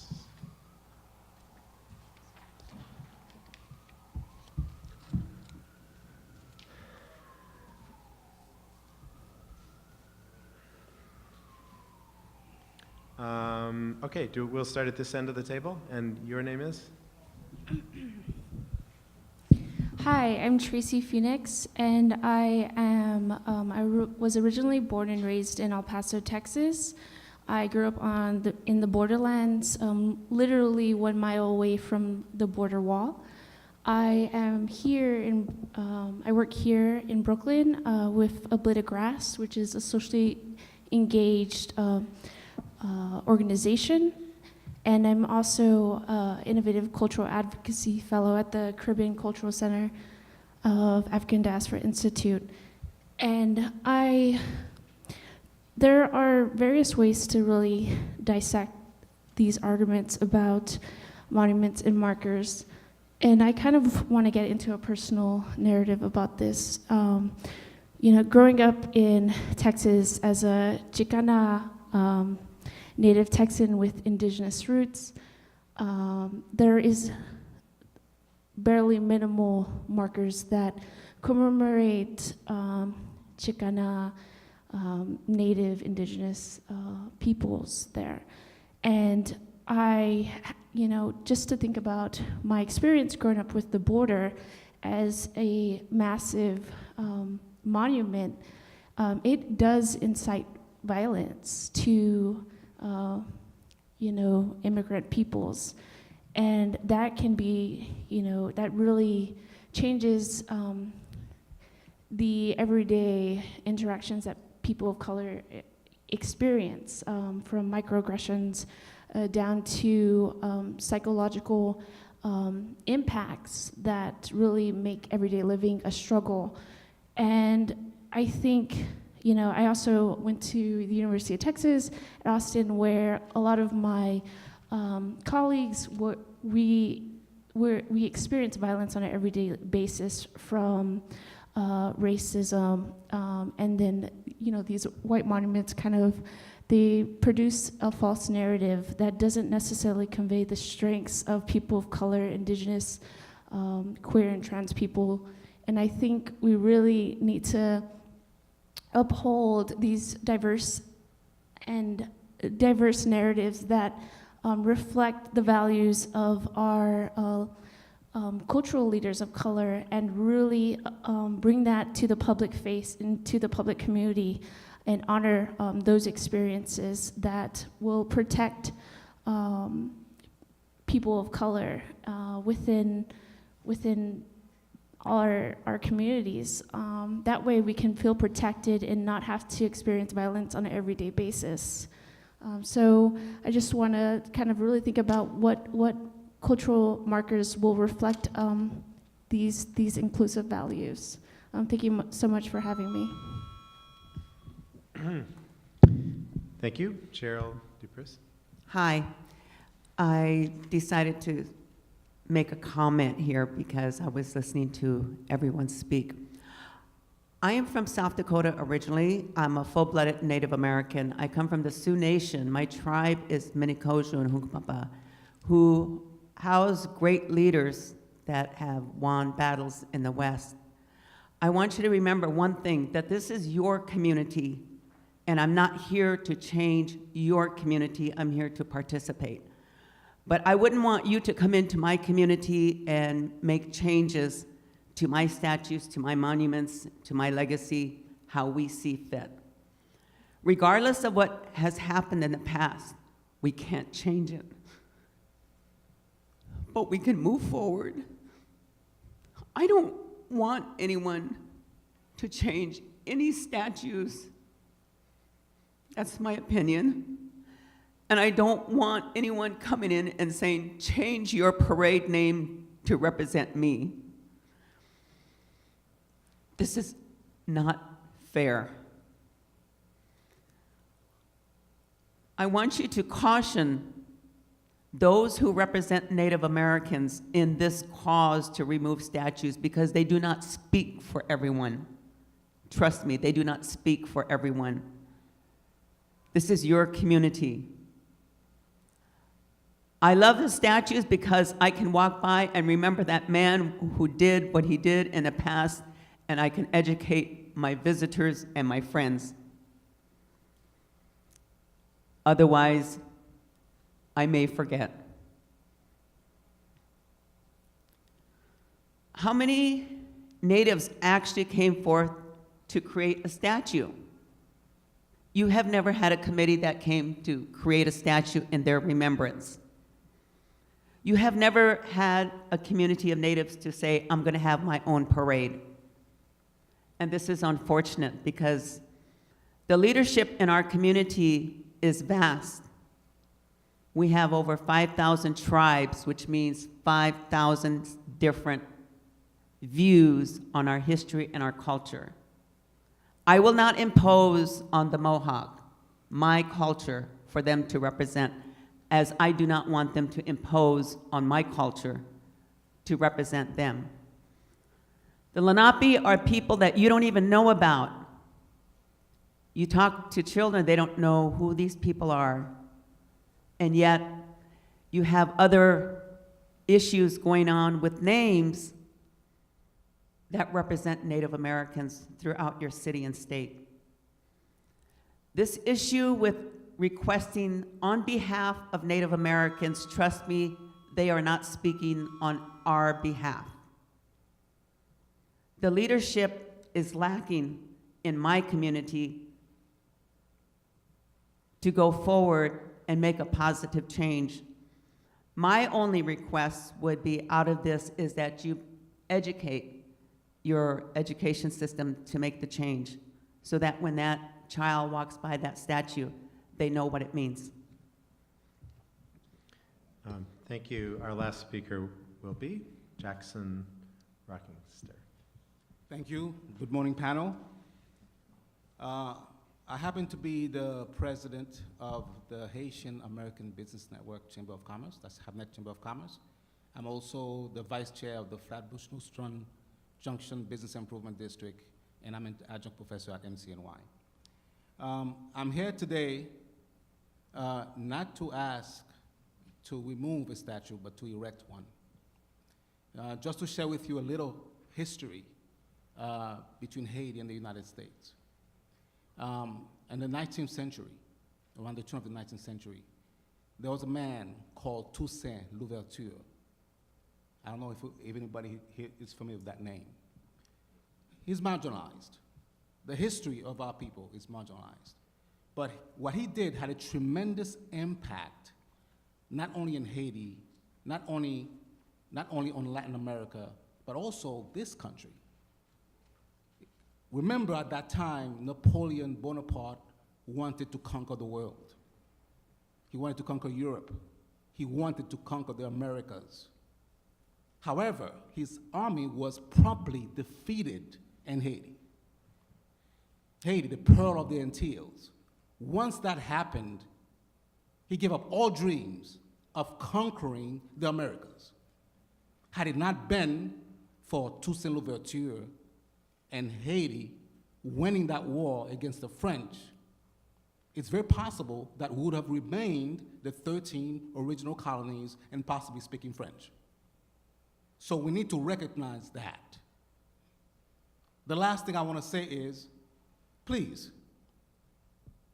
Okay, we'll start at this end of the table, and your name is? Hi, I'm Tracy Phoenix, and I am, was originally born and raised in El Paso, Texas. I grew up in the borderlands, literally 1 mile away from the border wall. I am here I work here in Brooklyn with A Blade of Grass, which is a socially engaged organization, and I'm also Innovative Cultural Advocacy Fellow at the Caribbean Cultural Center of African Diaspora Institute. And there are various ways to really dissect these arguments about monuments and markers, and I kind of want to get into a personal narrative about this. You know, growing up in Texas as a Chicana Native Texan with indigenous roots, there is barely minimal markers that commemorate Chicana Native indigenous peoples there. And just to think about my experience growing up with the border as a massive monument, it does incite violence to immigrant peoples. And that can be, that really changes the everyday interactions that people of color experience, from microaggressions down to psychological impacts that really make everyday living a struggle. And I think, you know, I also went to the University of Texas at Austin, where a lot of my colleagues we experience violence on an everyday basis, from racism, and then, you know, these white monuments kind of, they produce a false narrative that doesn't necessarily convey the strengths of people of color, indigenous, queer and trans people. And I think we really need to uphold these diverse narratives that reflect the values of our cultural leaders of color, and really bring that to the public face, into the public community, and honor those experiences that will protect people of color within our communities. That way we can feel protected and not have to experience violence on an everyday basis. So I just want to kind of really think about what cultural markers will reflect these inclusive values. Thank you so much for having me. Thank you. Cheryl Dupris. Hi. I decided to make a comment here because I was listening to everyone speak. I am from South Dakota originally. I'm a full-blooded Native American. I come from the Sioux Nation. My tribe is Minikojo and Hunkpapa, who house great leaders that have won battles in the West. I want you to remember one thing, that this is your community, and I'm not here to change your community. I'm here to participate. But I wouldn't want you to come into my community and make changes to my statues, to my monuments, to my legacy, how we see fit. Regardless of what has happened in the past, we can't change it. But we can move forward. I don't want anyone to change any statues. That's my opinion. And I don't want anyone coming in and saying, change your parade name to represent me. This is not fair. I want you to caution those who represent Native Americans in this cause to remove statues, because they do not speak for everyone. Trust me, they do not speak for everyone. This is your community. I love the statues because I can walk by and remember that man who did what he did in the past, and I can educate my visitors and my friends. Otherwise, I may forget. How many natives actually came forth to create a statue? You have never had a committee that came to create a statue in their remembrance. You have never had a community of natives to say, I'm going to have my own parade. And this is unfortunate because the leadership in our community is vast. We have over 5,000 tribes, which means 5,000 different views on our history and our culture. I will not impose on the Mohawk my culture for them to represent, as I do not want them to impose on my culture to represent them. The Lenape are people that you don't even know about. You talk to children, they don't know who these people are. And yet, you have other issues going on with names that represent Native Americans throughout your city and state. This issue with requesting on behalf of Native Americans, trust me, they are not speaking on our behalf. The leadership is lacking in my community to go forward and make a positive change. My only request would be out of this is that you educate your education system to make the change, so that when that child walks by that statue, they know what it means. Thank you. Our last speaker will be Jackson Rockingster. Thank you. Good morning, panel. I happen to be the president of the Haitian American Business Network Chamber of Commerce, that's HABNET Chamber of Commerce. I'm also the vice chair of the Flatbush Neutron Junction Business Improvement District, and I'm an adjunct professor at MCNY. I'm here today not to ask to remove a statue, but to erect one. Just to share with you a little history between Haiti and the United States. In the 19th century, around the turn of the 19th century, there was a man called Toussaint Louverture. I don't know if anybody here is familiar with that name. He's marginalized. The history of our people is marginalized. But what he did had a tremendous impact, not only in Haiti, not only on Latin America, but also this country. Remember, at that time, Napoleon Bonaparte wanted to conquer the world. He wanted to conquer Europe. He wanted to conquer the Americas. However, his army was promptly defeated in Haiti. Haiti, the pearl of the Antilles. Once that happened, he gave up all dreams of conquering the Americas. Had it not been for Toussaint Louverture and Haiti winning that war against the French, it's very possible that we would have remained the 13 original colonies and possibly speaking French. So we need to recognize that. The last thing I want to say is, please,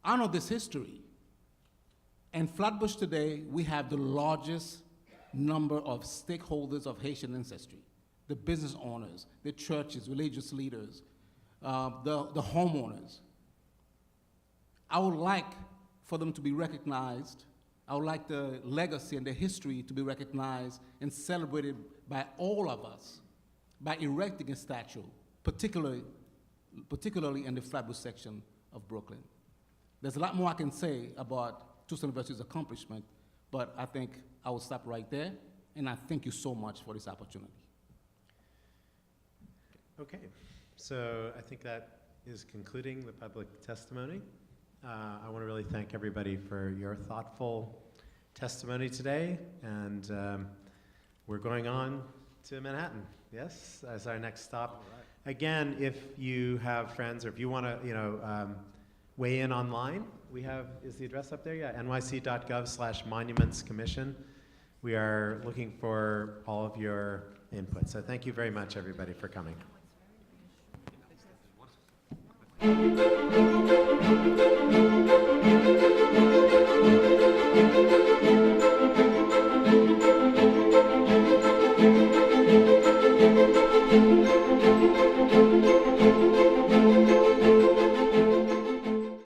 honor this history. In Flatbush today, we have the largest number of stakeholders of Haitian ancestry. The business owners, the churches, religious leaders, the homeowners. I would like for them to be recognized. I would like the legacy and the history to be recognized and celebrated by all of us by erecting a statue, particularly in the Flatbush section of Brooklyn. There's a lot more I can say about Toussaint Louverture's accomplishment, but I think I will stop right there, and I thank you so much for this opportunity. Okay, so I think that is concluding the public testimony. I want to really thank everybody for your thoughtful testimony today, and we're going on to Manhattan, yes, as our next stop. Again, if you have friends or if you want to, weigh in online, we have, is the address up there? Yeah, nyc.gov/monumentscommission. We are looking for all of your input. So thank you very much, everybody, for coming. Thank you.